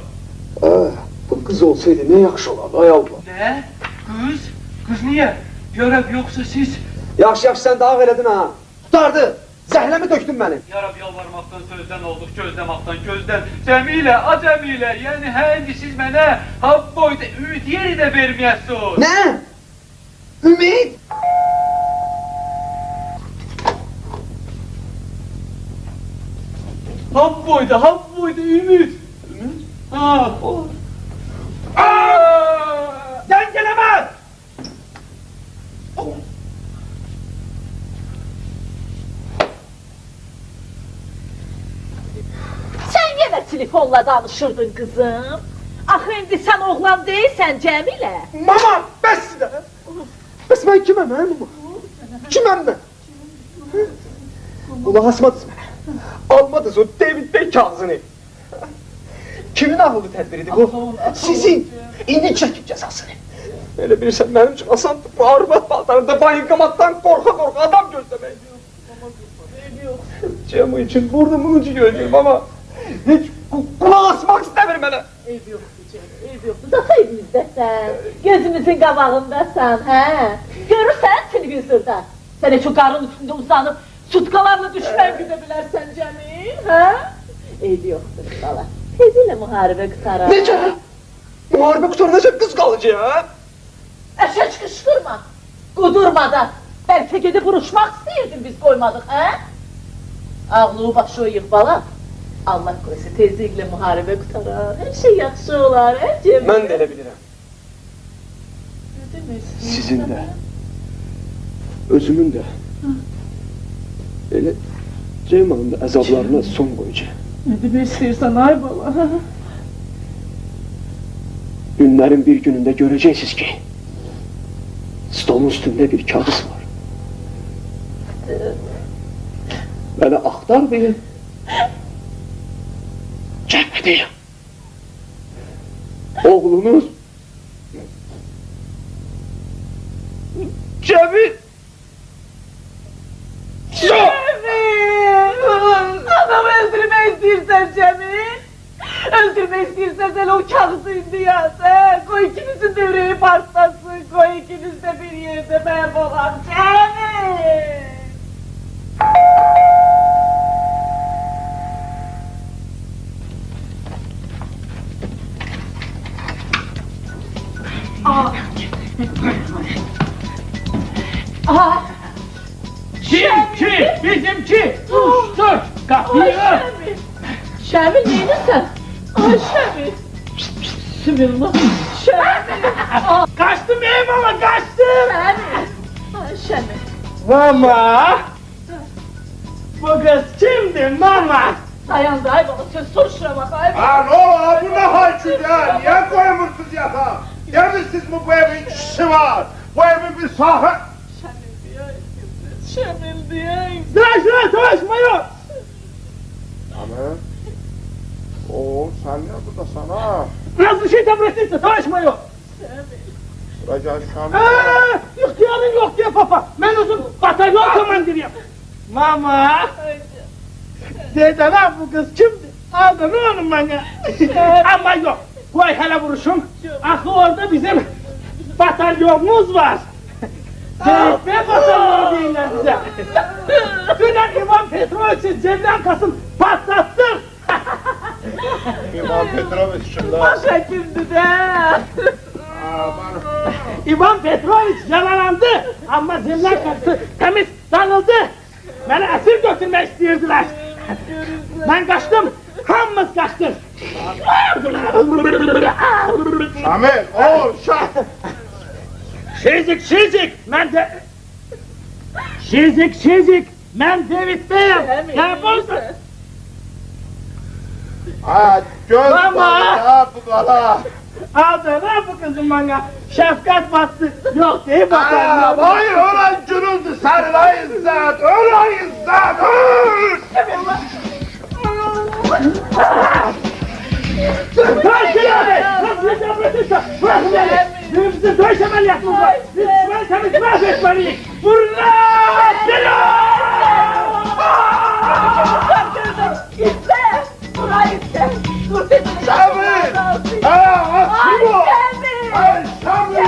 Bu kız olsaydı ne yaxşı olardı, ay Allah. Ne? Kız? Kız niye? Yarab yoksa siz... Yaxşı, sen daha veredin ha. Tutardı. Zəhləmi töktün beni. Yarab yalvarmaqdan sözdən olduk, gözləmaqdan gözdən. Cəmilə, Cəmilə, yəni indi siz mənə ha boyda ümid yeri də verməyəsiniz. Ne? Ümid? Ha boyda ümid. Ha, o. Sen gelemez! Sen yine telefonla danışırdın kızım. Axı indi sen oğlan değilsen Cemile. Mama, bəs də. Bəs mən kiməm, hə mama? Kiməm mən? Qulaq asmadınız mənə. Almadınız o David Bey kağızını. Kimin ağıllı tədbiridir bu? Sizin. İndi çəkib cəzasını. Elə bilirsən mənim üçün asandır bu arvad paltarında bayınqamatdan qorxa adam gözləmək. Cemu için burnumun ucu gözlüyüm ama hiç kulak asmak istemiyorum mənə. Eyb yoxdur Cem, eyb yoxdur. Daha evimizdesən, gözümüzün qabağındasan, hə? Görürsən televizorda. Sən heç o qarın üstündə uzanıb sutkalarla düşmən güdə bilərsən Cemil, hə? Eyb yoxdur bala. Tezilə müharibə qutarar. Necə? Müharibə qutarınacaq qız qalıcı, hə? Əşək qışqırma, qudurmadan. Bəlkə gedib vuruşmaq istəyirdin biz qoymadıq, hə? Ağlığı başı oyuq bala. Allah qoysa tezliklə müharibə qutarar, hər şey yaxşı olar, Cemil. Mən də elə bilirəm. Sizin də, özümün də, elə Ceymanın da əzablarına son qoyacaq. Nə demək istəyirsən, ay bala? Günlərin bir günündə görəcəksiniz ki, stolun üstündə bir kağız var. Beni axtar bir. Cəbhədəyəm. Oğlunuz Cemil. Cemil! Adamı öldürmək istəyirsən Cemil? Öldürmək istəyirsən sən o kağıdı indi yazın. Qoy ikinizin də ürəyi partlasın. Qoy ikiniz də bir yerdə məhv olan Cemil! Kimki? Bizimki! Dur! Kapıyı ört! Şamil neyinirsən? Ay Şamil! Bismillah! Şamil! Kaçtım eyvallah kaçtım! Şamil! Ay Şamil! Mama! Bu kız kimdi mama? Dayandı ay bana söz soruşuna bak ay bana! Ha ne ola bu ne haykü ya? Niye koyamırsınız yatağa? Demişsiniz mi bu evin işi var? Bu evin bir sahibi... Şamil diye! Savaşma yok! Ama... Oo sen ne burada sana? Nasıl şey tabretiyse savaşma yok! Raca Şamil... İhtiyarın yok diye papa! Ben uzun batalyon komandiriyim! Mama! Dedene bu kız kimdi? Adını onun bana! Ama yok! Koy hele vuruşum! Aklı orada bizim batalyonumuz var! Zeytme batalyonu değiller bize! Dünen İvan Petroviç'in cebden kasım patlattım! İvan Petroviç şimdi... Başa kimdi de? İvan Petroviç yaralandı ama zemden karşı temiz danıldı. Beni esir götürmek istiyirdiler. Ben kaçtım, hamımız kaçtık. Şamil, oğul Şamil! Şizik, ben de... Şizik, ben David'deyim. Ya bulsun. Ha, göz Mama! ya bu kala! Aldana bu kızım bana şefkat bastı. Yok değil bakalım. Hayır, olan cürüldü sen la İzzet! Öyle İzzet! Bırakın beni! Düğümüzü dövüş ameliyatımız var! Biz düşmanı temiz mahvetmeliyiz! Fırlat! İste! Burayı iste! Dur dedim! Şamil! Ha, açın bu! Ay Şamil!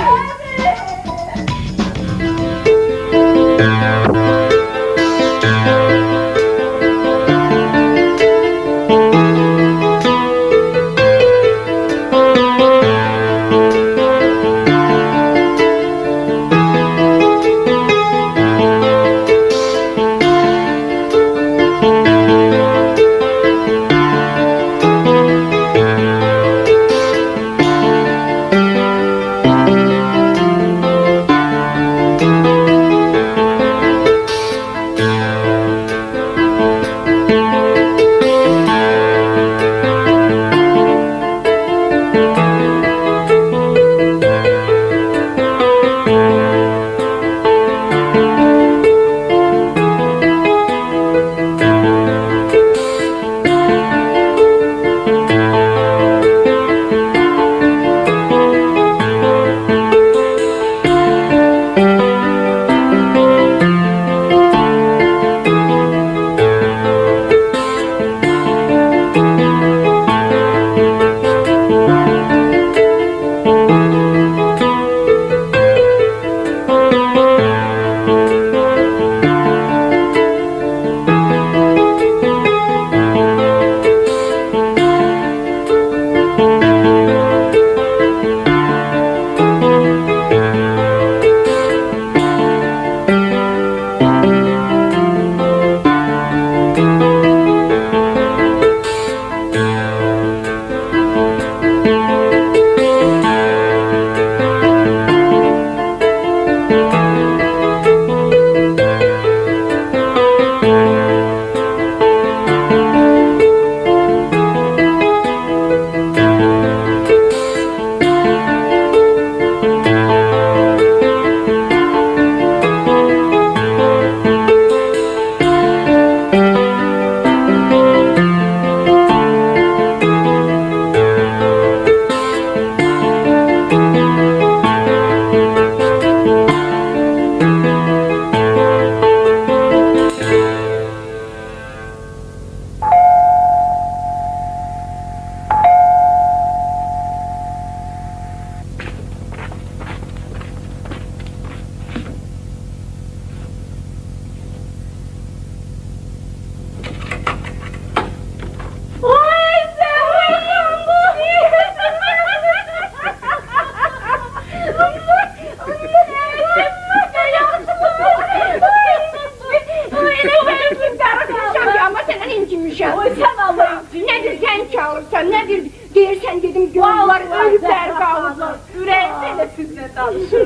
qalırsan, nə bir deyirsən dedim görürlər, öyüblər qalıblar. Ürəyimdə elə sizlə danışır.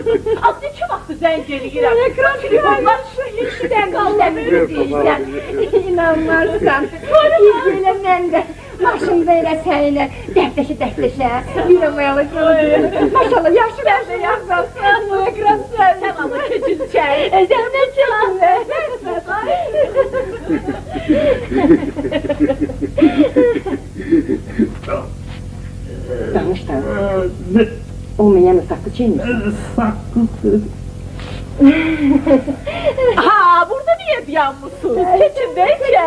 Az iki vaxtı zəng eləyirəm. Ekran telefonlar şu işdən qalır deyirsən. İnanmazsan. Elə mən də maşında elə səninlə dəftəşə yürüməyə qalır. Maşallah, yaxşı mən də yaxşısan. Bu ekran sən Allah keçin çay. Sən nə Danış da. Olmayan saklı şey mi? Ha, burada niye dayanmışsınız? Keçin de içeri.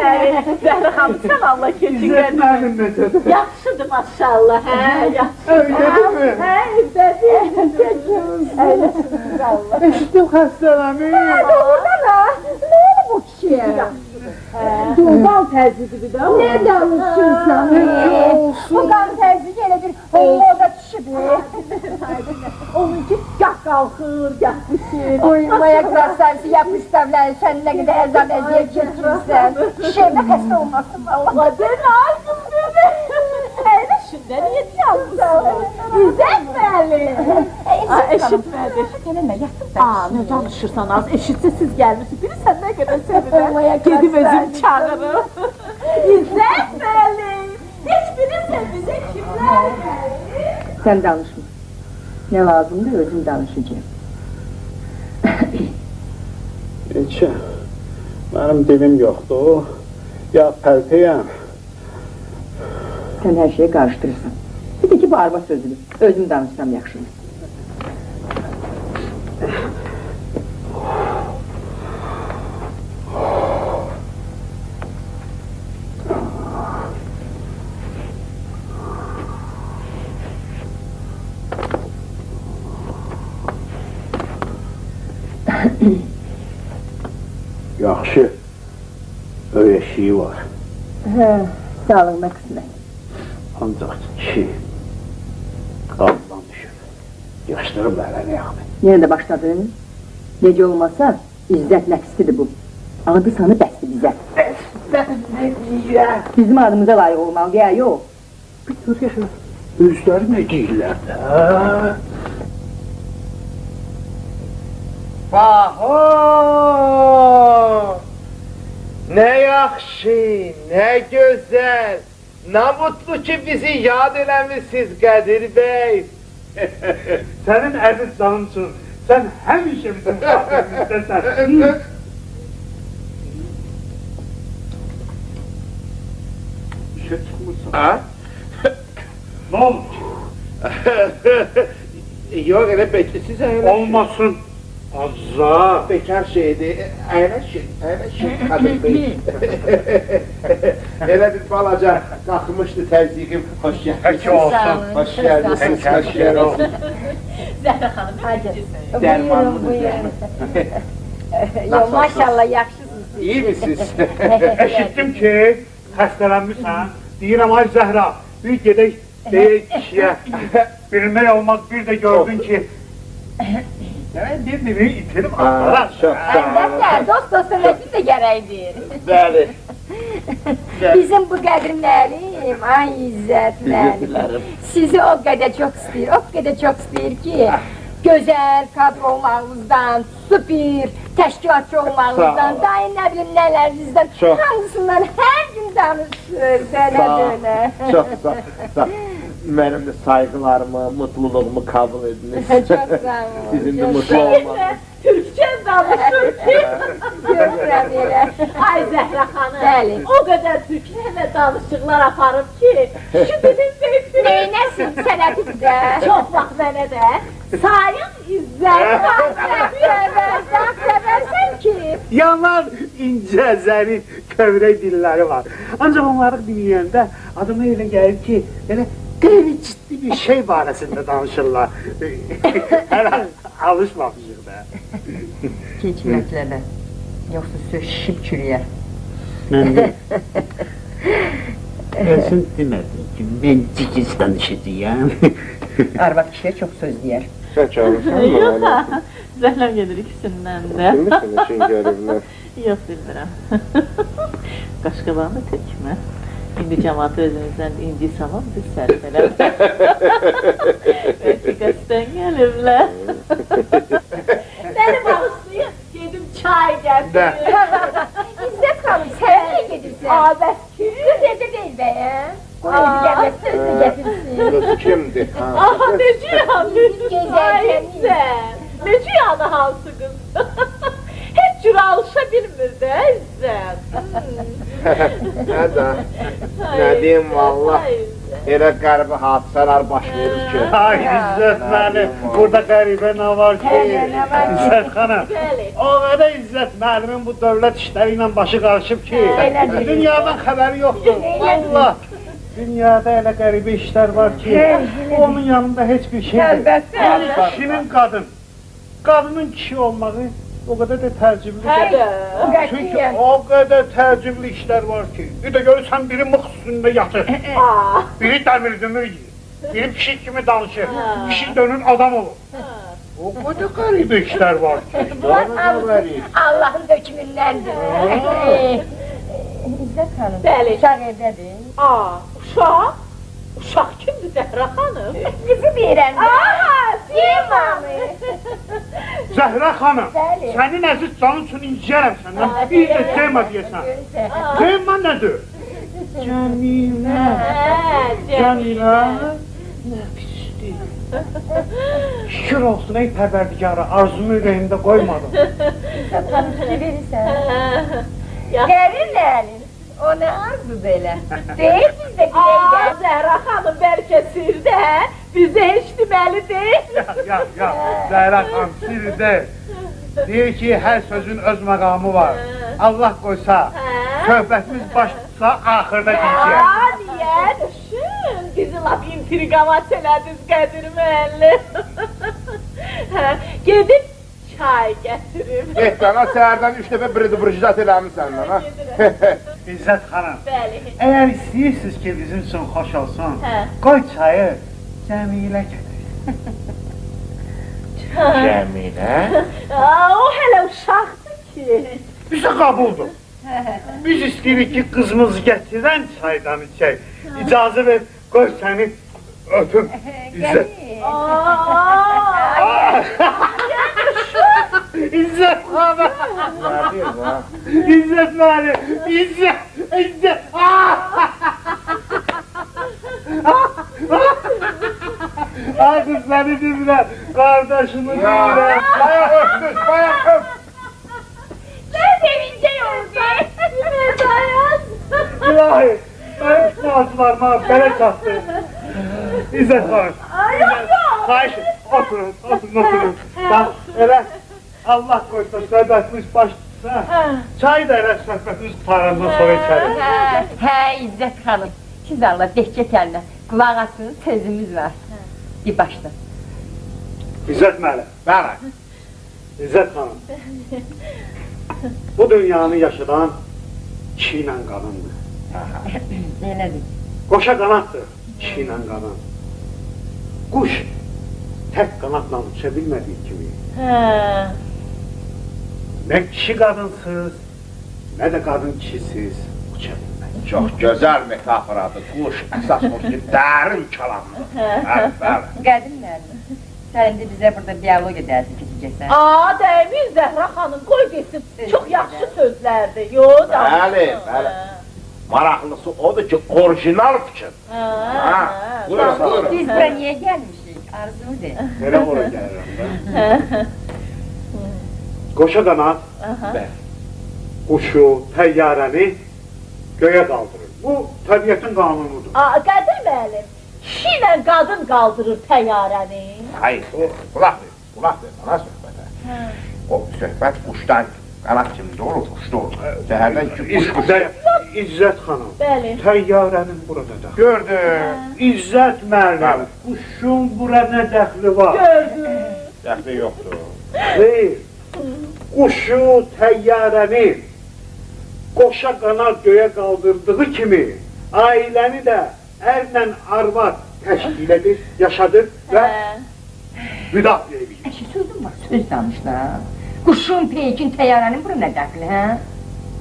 Zəhra xanım, sən Allah keçin gəlin. Mənim necədir? Yaxşıdır maşallah, hə, yaxşı. Öylədir mi? Hə, evdədir. Öyləsin, Allah. Eşitdim xəstələmi. Doğrudan ne oldu bu kişiye? Doğal tərzidir bir də. Ne danışırsan? Bu qan tərzi elə bir homoda kişidir. Onunki gah qalxır, gah düşür. Uyumaya krasavisi yapıştırlar, sen ne kadar ezan eziyet geçirirsen. Kişiye hasta olmasın Allah. Sen ağzın beni. Öyle şimdi niye yalnızsın? İzletmeli. Eşitmedi. Gelme yattım sen. Aa, ne danışırsan az, eşitse siz gelmişsiniz. Biri sen ne kadar sevinir. Gedim özüm çağırırım. İzletmeli. Hiçbiri bize kimler geldi? Sen danışma. Ne lazımdı özüm danışacağım. Neçə, mənim dilim yoxdur, ya pəltəyəm. Sen her şeyi karıştırırsın. Bir de ki bu araba sözünü. Özüm danışsam yaxşı. Yaxşı, öyrəşiyi var. Sağlığına kısmet. Ancaq ki, qaldan düşür. Yaşlarım ələni yaxdı. Yine de başladın. Nece olmazsa İzzet nəfsidir bu. Adı sanı bəsdir bizə. Bizim adımıza layık olmalı ya yok. Bir dur yaşa, özləri nə deyirlər də? Baho! Nə yaxşı, nə gözəl, nə mutlu ki bizi yad eləmişsiniz Qədir bəy. Sənin əziz canın üçün, sən həmişə bizim xatirimizdesən. İşə çıxmırsan. Ha? Nə olur ki? Yox, elə siz əyləşin. Olmasın. Azza. Bekar şeydi, əyləşin, Qədir bəy. Elə bir balaca qalxmışdı təzyiqim, hoş gəldiniz. Peki olsun. Hoş gəldiniz, hoş gəldiniz. Zəhra xanım, Buyurun, buyurun. Yo, maşallah yaxşısınız. İyi misiniz? Eşitdim ki, xəstələnmişsən. Deyirəm, ay Zəhra, bir gedək deyək kişiyə. Bilmək olmaz, bir də gördün ki, bir nevi itirim atlara. Çok sağ olun. Əlbəttə, dost dosta nəsil də gərəkdir. Bəli. Bizim bu Qədir müəllim, ay İzzət müəllim, sizi o qədər çox istəyir ki, gözəl kadr olmağınızdan, süper təşkilatçı olmağınızdan, daim nə bilim nələrinizdən, hamısından hər gün danışır, belə. Çok sağ. Mənim də sayğılarımı, mutluluğumu kabul ediniz. Çok sağ olun. Sizin de mutlu olmanız. Türkçe danışır ki. Görürəm elə. Ay Zəhra xanım, Bəli. o qədər türklərlə danışıqlar aparıb ki, şu dilin zevkini Neynəsin sənətidir də. çox vaxt mənə də sayıq İzzət Səvərsən ki. Yanar incə, zərif, kövrək dilləri var. Ancaq onları dinləyəndə adıma elə gəlir ki, belə qeyri-ciddi bir şey barəsində danışırlar. Hələ alışmamışıq da. Keçməklərlə, yoxsa söz şişib çürüyər. Mən də sən demədin ki, mən cikiz danışacağım. Arvad kişiyə çox söz deyər. Kaç alırsan mı? Yox ha, zəhləm gedir ikisindən də. Bilmirsin için görürlər. Yox, bilmirəm. Qaşqabağını tökmə. İndi cəmaatı özünüzdən inci salam, biz sərf elədim. Meksiqasından gəliblər. Beni bağışlayın, gedim çay gətirin. İzzet xanım, sen niye gedirsən? Bəs kim? Kız evde değil be ya. Koyunu gelmezse özünü getirsin. Kız kimdir? Aha, necə yan, İzzet. Necə yanı hansı qız? Heç cür alışa bilmir də İzzet. Nədə? Nə deyim valla? Elə qəribə hadisələr baş verir ki. Ay İzzət mənim, burada qəribə nə var ki? İzzət xanım, o qədər İzzət müəllimin bu dövlət işləri ilə başı qarışıb ki, dünyadan xəbəri yoxdur. Allah! Dünyada elə qəribə işlər var ki, onun yanında heç bir şey deyil. Kişinin qadın, qadının kişi olmağı o qədər də təəccüblüdür. Çünki o qədər təəccüblü işlər var ki, bir də görürsən biri mıx üstündə yatır, biri dəmir dümür yiyir, biri pişik kimi danışır, pişik dönür adam olur. O qədər qəribə işlər var ki. Allah'ın dökümündendir. İzzet Hanım, uşaq evdədir. Uşaq? Uşaq kimdir Zəhra xanım? Bizi beyrəndə. Siyemamı. Zəhra xanım, sənin əziz canın üçün inciyərəm səndən, bir də Ceyma deyəsən. Ceyma nədir? Cəmilə. Cəmilə. Nə pisdir. Şükür olsun ey pərverdigara, arzumu ürəyimdə qoymadım. İzzet Hanım, fikir verirsən. Verirlər. O nə arzu belə? Deyil bizdə biləydə. Zəhra xanım bəlkə sirdə, bizə heç deməli deyil. Ya, Zəhra xanım, sir deyil. Deyir ki, hər sözün öz məqamı var. Allah qoysa, söhbətimiz baş tutsa, axırda deyəcək. Niyə? Düşün, bizi lap intriqamat elədiniz Qədir müəllim. Gedib çay gətirim. Ehtana səhərdən 3 dəfə bridi-bricdat eləmişsən mənə. İzzət xanım, Bəli. əgər istəyirsiniz ki, bizim üçün xoş olsun, qoy çayı Cəmilə gətir. Cəmilə? O hələ uşaqdır ki. Bizə qabuldur. Biz istəyirik ki, qızımızı gətirən çaydan içək. İcazə ver, qoy səni öpüm, İzzət. İzzət xanım! İzzət mənim! İzzət! Ay qız səni demirəm, qardaşımı demirəm. Bayaq öpdünüz, bayaq öp! Ben sevincey olsam. Dayan. İlahi, mənim şanslarıma belə çatdı. İzzət xanım! Xahiş, oturun. Bax, elə Allah qoysa söhbətimiz baş tutsa, çay da elə söhbətimiz qutarandan sonra içərik. Hə, İzzət xanım, siz Allah behcət əlinə, qulaq asın, sözümüz var. Bir başla. İzzət müəllim. Bəli. İzzət xanım. Bu dünyanı yaşadan kişi ilə qadındır. Elədir. Qoşa qanaddır kişi ilə qadın. Quş tək qanadla uça bilmədiyi kimi. Nə kişi qadınsız, nə də qadın kişisiz uça bilmək. Çox gözəl metaforadır. Quş əsas o ki, dərin kəlamdır. Bəli. Qədir müəllim, sən indi bizə burada diyaloq edərsin, keçəcəksən. Dəymir Zəhra xanım, qoy desin, çox yaxşı sözlərdir, Bəli. Maraqlısı odur ki, orijinal fikir. Buyurun. Biz bura niyə gəlmişik, arzumu de. Nerə ora gəlirəm ben? Qoşa qanad, quşu, təyyarəni göyə qaldırır. Bu, təbiyyətin qanunudur. Qədir müəllim, kişi ilə qadın qaldırır təyyarəni. Hayır, qulaq ver bana söhbətə. O söhbət quşdan, qanad kimdə olur, quşda olur. Zəhərdən ki, quş. İzzət xanım, təyyarənin buradadır. Gördüm. İzzət müəllim, quşun bura nə dəxli var? Gördüm. Dəxli yoxdur. Xeyr, quşu, təyyarəni qoşa qanad göyə qaldırdığı kimi ailəni də ərlə arvad təşkil edir, yaşadır və müdafiə edir. Sözüm var, söz danışlar. Quşun, peykin, təyyarənin bura nə dəxli, hə?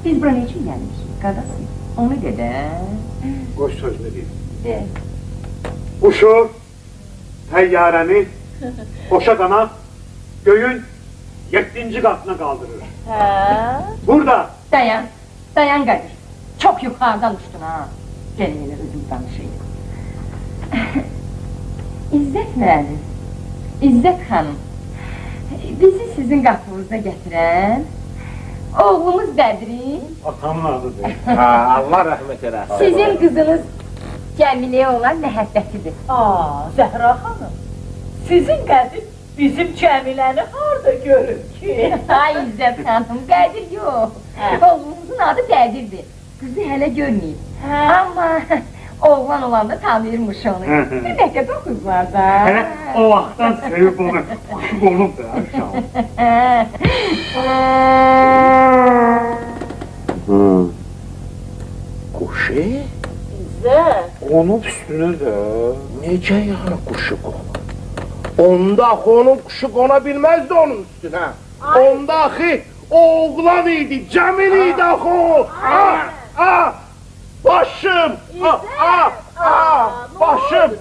Biz bura nə üçün gəlmişik, qadasın? Onu dedə. Qoş sözünü deyim. Uçur, təyyarəni, boşa qanaq, göyün 7-ci qatına qaldırır. Burada. Dayan Kadir. Çok yukarıdan uçtun ha. Gelin yine özüm danışayım. İzzet müəllim, İzzet hanım, bizi sizin qapınızda gətirən oğlumuz Bədri, Atamın adıdır. Allah rəhmət eləsin. sizin qızınız Cəmiləyə olan məhəbbətidir. Zəhra xanım, sizin Qədir bizim Cəmiləni harda görür ki? Ay İzzet hanım, Qədir yox. Oğlumuzun adı Qədirdir. Qızı hələ görməyib. Amma oğlan olanda tanıyırmış onu. Bir dəqiqə dokuzlar da. Hələ o vaxtdan sevib onu, quşu olub da, uşaq. Quşu? Onun üstünə də. Necə yəni quşu qonur? Onda axı onun quşu qona bilməzdi onun üstünə. Onda axı oğlan idi, Cəmil idi axı o. Başım! Başım!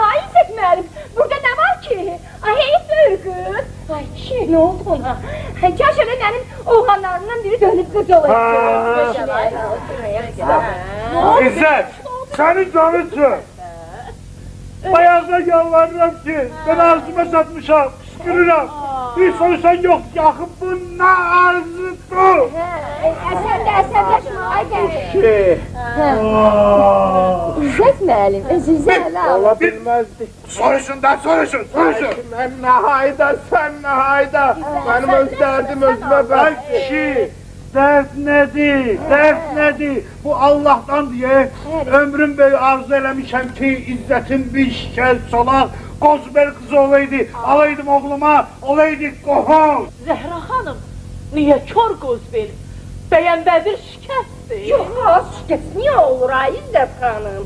Ay İzzet müəllim, burada ne var ki? Ay heyif böyür kız. Ay ne oldu ona? Kaş öyle benim oğlanlarımdan biri dönüp kız olaydı. İzzet, senin canınsın. Ayağına yalvarıram ki, ben ağzıma satmışam, kıskırıram. Bir soysan yok, yakın bununla ağzı dur. Sen de şunu ay gel. İzzet müəllim, özünüzə hələ Allah bilməzdi. Soruşun da soruşun. Mən nə hayda, sən nə hayda. Benim öz dərdim özümə Ay kişi, dert nedir? Bu Allah'tan diye ömrüm boyu arzu eləmişəm ki, İzzetin bir şikəl solaq, Qozbel kızı olaydı, alaydım oğluma, olaydı qohum. Zəhra xanım, niyə kör Qozbel? Bəyən Bədir şikəstdir. Yox, şikəst niye olur ay İzzet hanım?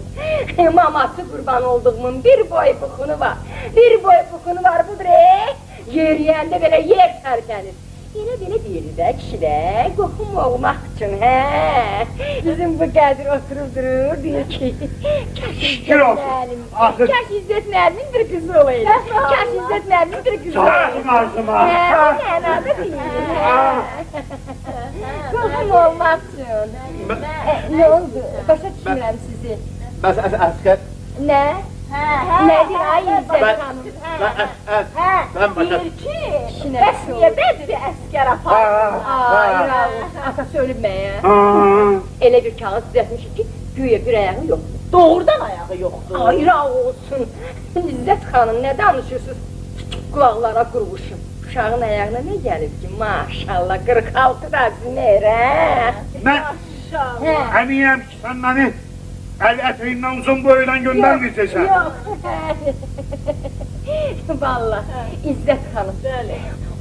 Maması kurban olduğumun bir boy bukunu var. Bir boy bukunu var budur yeriyəndə belə yer tərkənir. Belə deyilir də kişidə, qohum olmaq üçün, Bizim bu Qədir oturub durur, deyir ki, Kaş İzzet müəllimin bir qızı olaydı. Kaş İzzet müəllimin bir qızı olaydı. Çağırın ağzıma. O mənada deyir. Qohum olmaq üçün. Ne oldu? Başa düşmürəm sizi. Bəs əskər. Nə? Nədir ay İzzet hanım? Mən başa... Deyir ki, bəs niyə Bədri əskər apar? Ata söyləməyə. Elə bir kağız düzəltmişik ki, güya bir ayağı yoxdur. Doğrudan ayağı yoxdur. Ayra olsun. İzzet xanım, nə danışırsınız? Qulaqlara qurmuşum. Uşağın ayağına nə gəlib ki, maşallah, 46 da zinər, Mən əminəm ki, sən məni əl əteyindən uzun boyundan göndərməyəcəksən. Vallahi, İzzet xanım.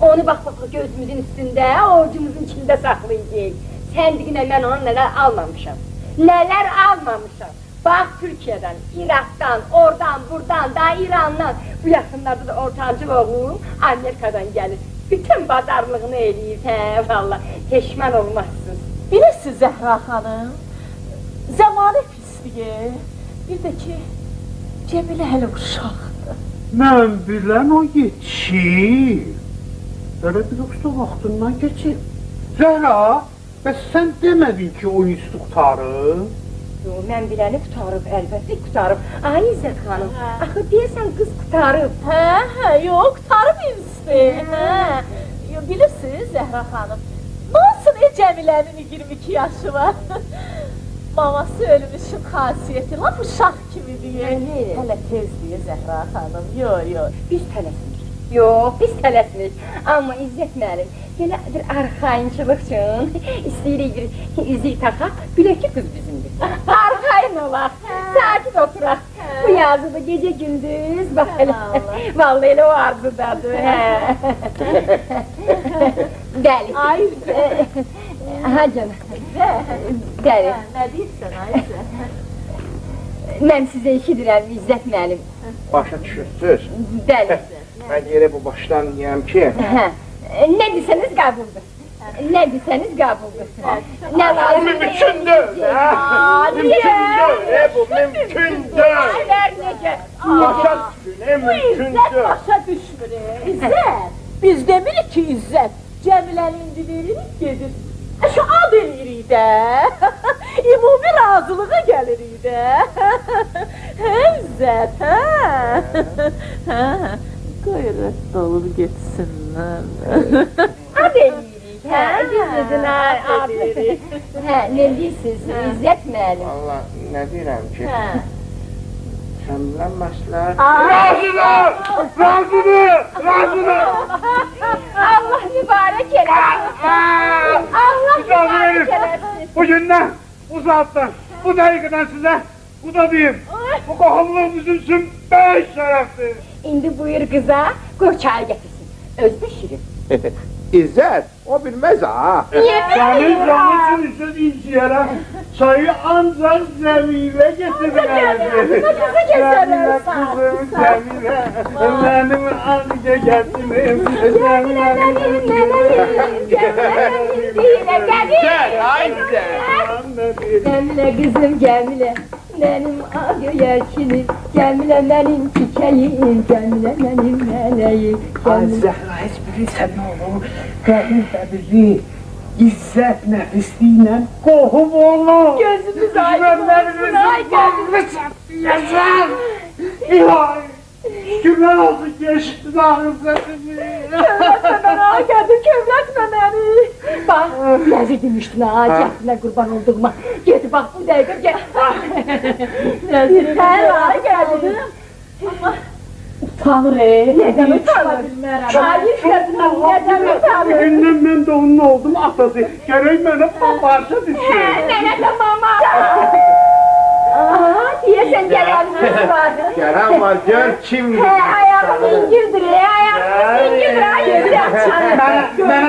Onu bax gözümüzün üstündə, ovucumuzun içində saxlayacaq. Sən deyinə mən onu nələr almamışam. Nələr almamışam. Bax Türkiyədən, İraqdan, oradan, buradan, da İrandan. Bu yaxınlarda da ortancıl oğlum Amerikadan gəlir. Bütün bazarlığını eləyir, vallahi. Peşman olmazsınız. Bilirsiniz Zəhra xanım, zamanı pisliyi, bir də ki, Cəmilə hələ uşaqdır. Mən bilən o yetişir. Elə bir usta vaxtından geçir. Zəhra, bəs sən demədin ki, o institut qutarıb? Yox, mən biləni qutarıb, əlbəttə qutarıb. Ay İzzet xanım, axı deyəsən qız qutarıb. Yox, qutarıb institut. Bilirsiniz Zəhra xanım, nasıl Cəmilənin 22 yaşı var? Maması ölmüşün xasiyyəti, laf uşaq kimi deyir. Hələ tez deyir Zəhra xanım, yox. Biz tələsmirik. Yox, biz tələsmirik. Amma İzzet müəllim, belə bir arxayınçılıq üçün istəyirik bir üzük taxaq, bilək ki qız bizimdir. Arxayın olaq, sakit oturaq. Bu yazıda gecə gündüz, bax elə, vallahi elə o arzudadır. Bəli. Ay, Ha canım. Bəli. Nə deyirsən Ayşə? Mən sizə eşidirəm İzzet müəllim. Başa düşürsünüz. Bəli. mən yerə bu başdan yiyəm ki... Nə desəniz qəbuldur. Nə desəniz qəbuldur. Nə lazım? Mümkündür. Mümkündür. Bu mümkündür. Aylar necə? Başa düşün, mümkündür. Başa düşmür. İzzət, biz demirik ki İzzət, Cəmilənin indi veririk gedir. Şu ad eləyirik də. İmumi razılığa gəlirik də. Hə İzzət, hə? Qoy rədd olub getsinlər. Ad eləyirik, hə? Düzdür, ad eləyirik. Hə, nə deyirsiniz, İzzət müəllim? Valla, nə deyirəm ki... Səmlən məsləhət... Razıdır! Razıdır! Razıdır! Allah mübarək eləsin. Allah mübarək eləsin. Bugündən, bu saatdan, bu dəqiqədən sizə bu da deyim. Bu qohumluq bizim üçün böyük şərəfdir. İndi buyur qıza, qoy çay gətirsin. Öz pişirin. İzzət, o bilməz ha. Niyə bilmir? Sənin canın üçün inciyərəm. Çayı ancaq zəmirə getirirəm. Qızı gətirəm. Qızım zəmirə, mənim anca gətirim. Cəmilə qızım, Cəmilə. Mənim ağöyərkinim, Cəmilə mənim çiçəyim, Cəmilə mənim mələyim. Ay Zəhra, heç bilirsən nə olur? Qəbil-qəbili, İzzət nəfisliyle qohum olur. Gözümüz aydın olsun, ay gözümüz Yaşar! İlahi! Şükürler olsun ki eşittin ağrımsatını. Kövrətmə mənə, gədir, kövrətmə məni. Bax, nəzir demişdin ha, cəhdinə qurban olduğuma. Get bax, bu dəqiqə get. Nəzir, hə, gəldim. Amma utanır Nədən utanır? Hayır qızım, nədən utanır? Bugündən mən də onun oldum atası. Gərək mənə babarca düşür. Mənə də mama. Deyəsən gələnimiz var. Gələn var, gör kimdir. Ayağım ingildir, ayağım ingildir.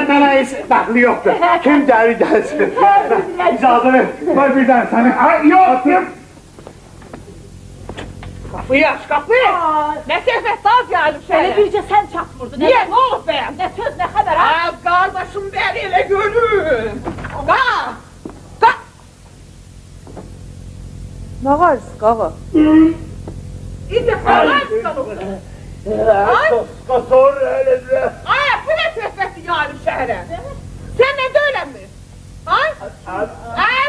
Mənə heç dəxli yoxdur. Kim gəlir gəlsin. İcazə ver, qoy birdən səni. Yox, yox. Kapıyı aç, kapıyı! Ne söhbət az gəlib sənə? Elə bircə sən çatmırdın. Niyə, nə olub bəyəm? Nə söz, nə xəbər ha? Qardaşım bəni elə görün! Qağa! Nə qarısı, qağa? İndi qağa qalıb! Qasor elədir. Ay, bu nə söhbəti gəlib şəhərə? Sən nə döyləmir? Ay,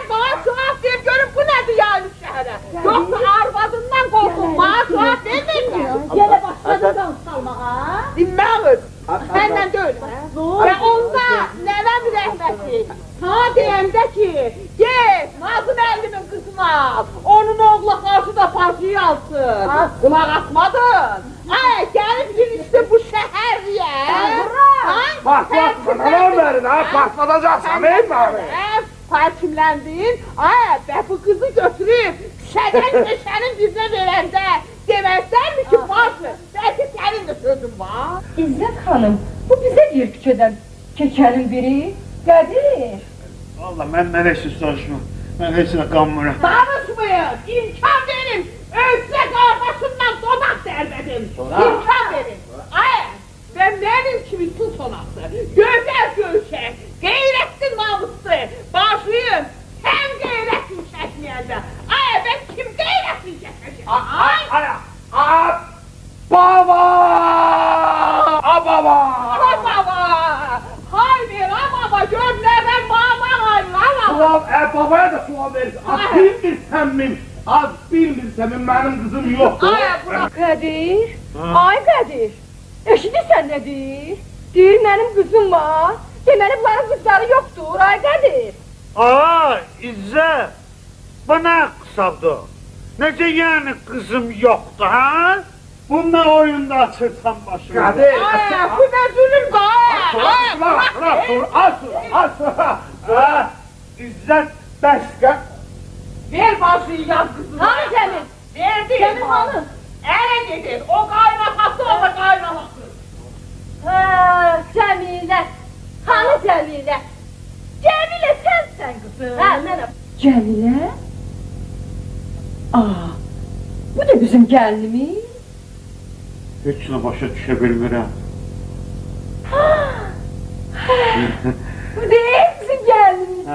bana cevap ver görün bu nədir gəlib şəhərə? Yoxsa arvadından qorxun, bana cevap vermirsən? Yenə başladın danışalmağa. Dinməğir, səndən deyil. Və onda nənəm rəhməti, sana deyəndə ki, get, Nazım əllimin qızına al, onun oğla qarşıda parçayı alsın. Qulaq asmadın. Ay, gəlib girişdi bu şəhərliyə. Patlatmadan verin ha, patlatacaqsan, ey məni. Parçimləndin, və bu qızı götürüb, şədən meşənin birinə verəndə deməzlərmi ki, başı, bəlkə sənin də sözün var. İzzət xanım, bu bizə bir küçədən keçənin biri, Qədir. Valla mən heç soruşmam, mən heç nə qanmıram. Danışmayın, imkan verin, özlə qardaşımdan donak dərbədim. İmkan verin. Və mənim kimi su sonası, gözəl gövşək, qeyrətli namuslu, başlayın, sən qeyrətli çəkməyəndə. Ben kim qeyrətli çəkəcəm? Baba! Baba! Baba! Hayır, baba, gör nədən baba hayır, Babaya da sual verirsin. Az bilmirsən mənim qızım yoxdur. Qədir, ay Qədir, eşidirsən nə deyir? Deyir, mənim qızım var, deməli bunların qızları yoxdur, ay Qədir. İzzət, bu nə qısadır? Necə yəni qızım yoxdur, ha? Bununla oyunda açırsan başını. Qədir, bu nə zülüm Asıl. İzzət, bəşqə. Ver başını yaz qızına. Hanı Cəmil? Verdim. Cəmil hanı? Ərə gedir, o qaynatası, o da qaynanası. Cəmilə, hanı Cəmilə? Cəmilə sənsən qızım. Mənəm. Cəmilə? Bu da bizim gəlinimiz. Heç nə başa düşə bilmirəm. Bu değil bizim gəliniz.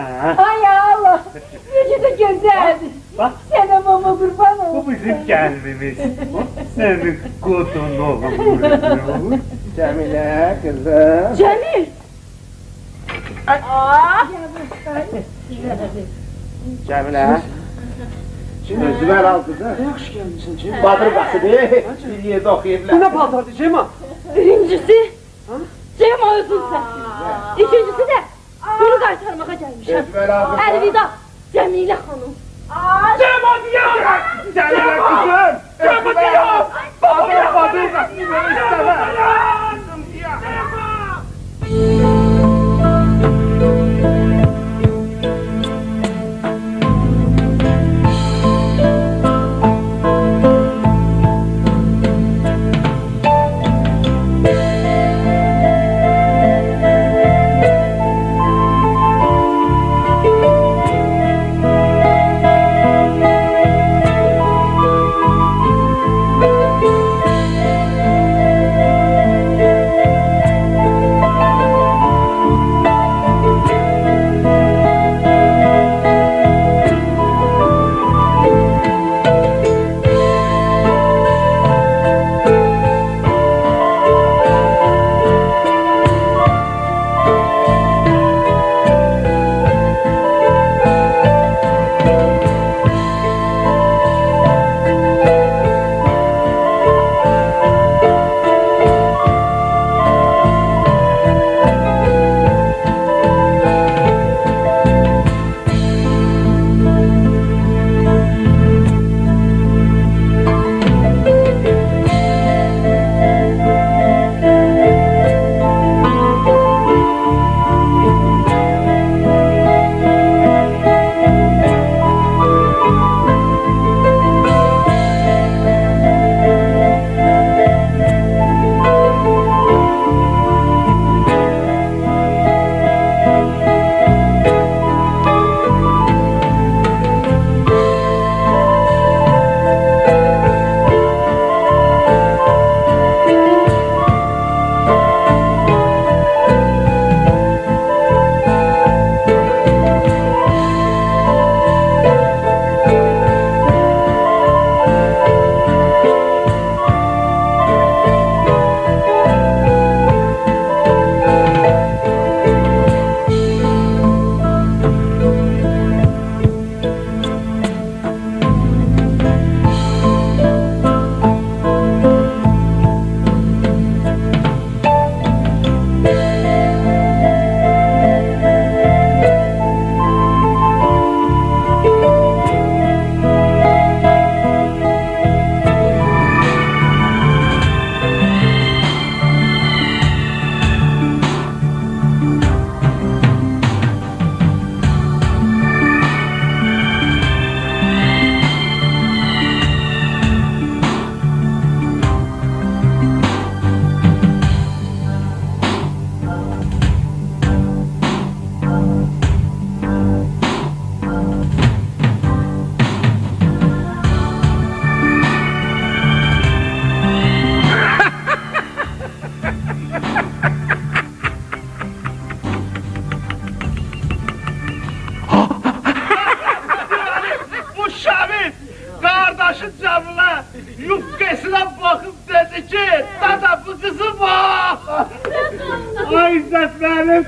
Ay Allah, necə də gözəldir. Sənə mama qurban olsun. Bu bizim gəlinimiz. Sənin qudun oğlum. Cəmilə, qızım. Cəmil. Cəmilə. Özüvər al qızım. Yaxşı gəlmişsin Cem. Badır qasıdır, bir yerdə oxuyublar. Bu nə paltardır Cema? Birincisi, Cem özün səsin. İkincisi də, bunu qaytarmağa gəlmişəm. Özüvər al qızım. Əlvida, Cəmilə xanım. Cema diyar! Cəmilə qızım! Cema diyar! Badır qasıdır, istəmə.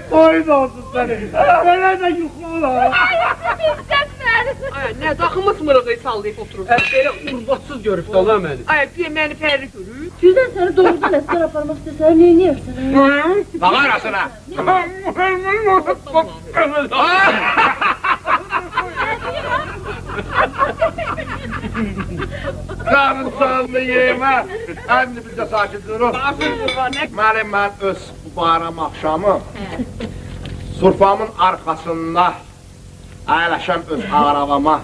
Koyun olsun seni. Böyle de yuxu olar. Ay, İzzət mənim. Ay, nə daxımı mırığı sallayıb oturursan? Belə urbatsız görüb dala məni. Ay, bir məni pəri görüb. Birdən səni doğrudan əskər aparmaq istəsələr, neyniyərsən? Bax arasına. Canın sağlığı yeyemə. Əmni bizdə sakit durur. Mənim mən öz bayram axşamı surfamın arxasında əyləşəm öz ağravama,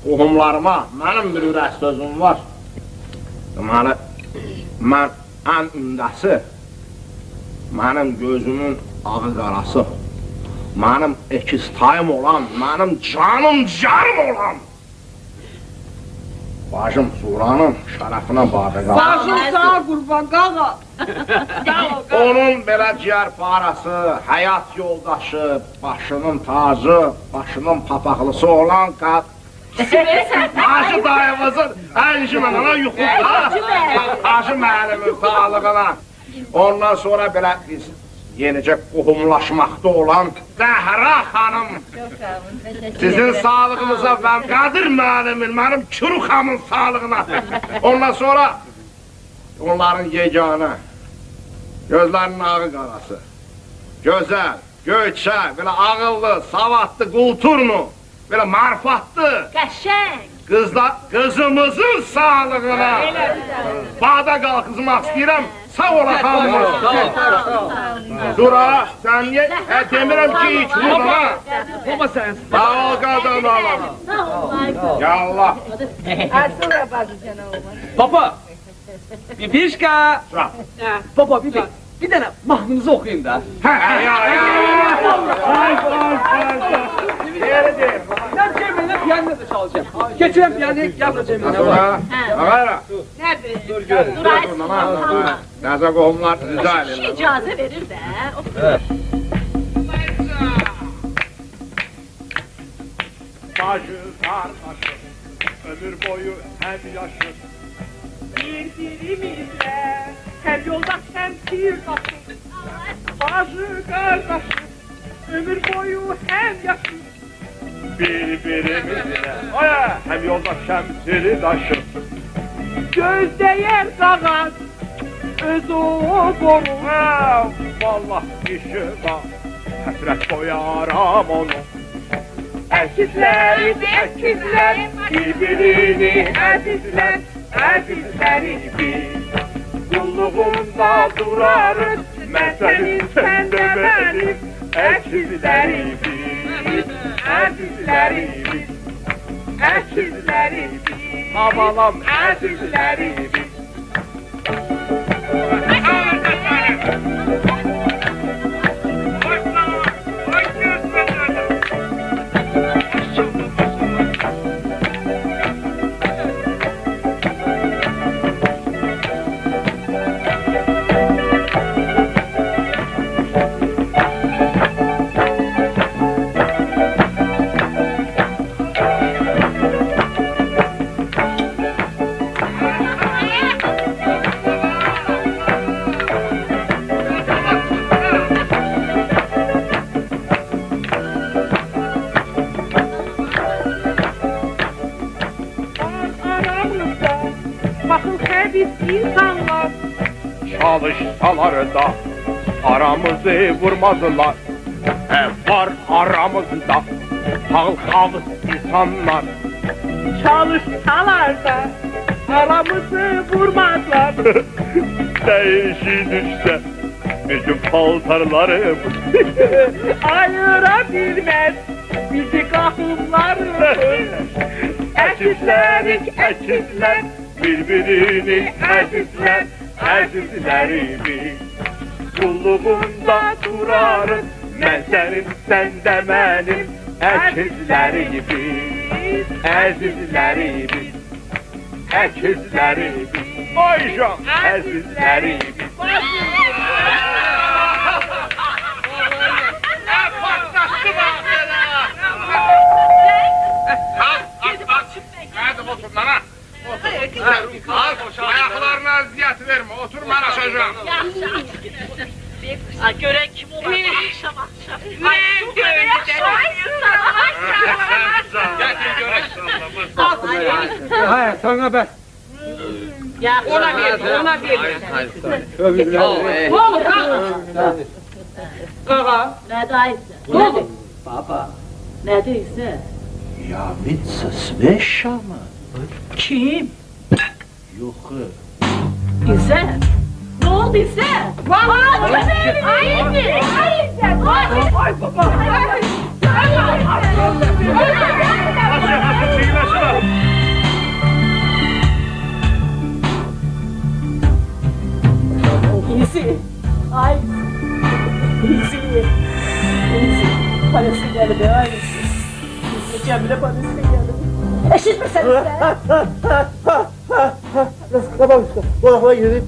qohumlarıma mənim bir ürək sözüm var. Deməli, mən ən ündəsi, mənim gözümün ağı qarası, mənim ekiz tayım olan, mənim canım carım olan Bacım Suranın şərəfinə badə qağa. Başım sağ qurban qağa. Onun belə ciyər parası, həyat yoldaşı, başının tacı, başının papaqlısı olan qad. Hacı dayımızın əncimənə yuxuda, Hacı müəllimin sağlığına. Ondan sonra belə biz yenicə qohumlaşmaqda olan Zəhra xanım. Sizin sağlığınıza və Qadir müəllimin, mənim Çuruxamın sağlığına. Ondan sonra onların yeganə, gözlərinin ağı qarası, gözəl, göyçək, belə ağıllı, savadlı, kulturlu, belə marfatlı. Qəşəng. Qızımızın sağlığına. Bağda qalxızmaq istəyirəm. Sağ ola xanımız. Dura, sən niyə? Demirəm ki, iç buradan. Baba sensin. Sağ ol qadın alam. Yallah. Sonra bakacağım oğlum. Baba. Bibişka. Baba bir tane mahnınızı okuyayım da. Ben Cemil'le piyanino da çalacağım. Geçen piyaninoyu yapma Cemil'le. Ağayra. Nerede? Dur gör. Nəzə qohumlar rica edirlər. İcazə verir də. Bacı, qardaşım, ömür boyu həm yaşır. Birbirimizle her yolda şemsir taşır. Bacı kardeşim ömür boyu hem yaşır. Birbirimizlə həm yolda şəmsiri daşır. Göz değer kağan öz o boru. Vallah işi var, həsrət qoyaram onu. Əkizlər, birbirini əzizlər, əzizləri biz. Qulluğunda durarız, mən sənin, sən də mənim. Əkizləri biz, əzizləri biz, əkizləri biz. havalam əzizləri biz. Çalışsalar da aramızı vurmazlar. Var aramızda halkavız insanlar. Çalışsalar da aramızı vurmazlar. Değişi düşse bizim paltarlarım. Ayırabilmez bizi kahımlarımız. Əkizlərik, əkizlər, birbirini əzizlər, əzizlərimiz. Qulluğunda durarız, mən sənin, sən də mənim. Əkizlərimiz, əzizlərimiz, əkizlərimiz. Ayşan, əzizlərimiz. Hadi otur lan ha. Ayaklarına eziyet verme. Otur ben açacağım. Gören kim olur akşam akşam. Yüreğim döndü. Getir görek. Hayır sana ben. Ona verme, ona verme. Oğlum Qağa. Nədir? Oğlum. Baba, Nədirsə? ja vitsa sveša mı? Kim? Yuxu. İzzət. Nə oldu İzzət? Vallahi Ay baba. İzi. Ay. İzi. İzi. Parası geldi ay. İzi Cemile parası geldi. Eşitmirsən sən? Nasıl kapamışsın? Kulakla girip.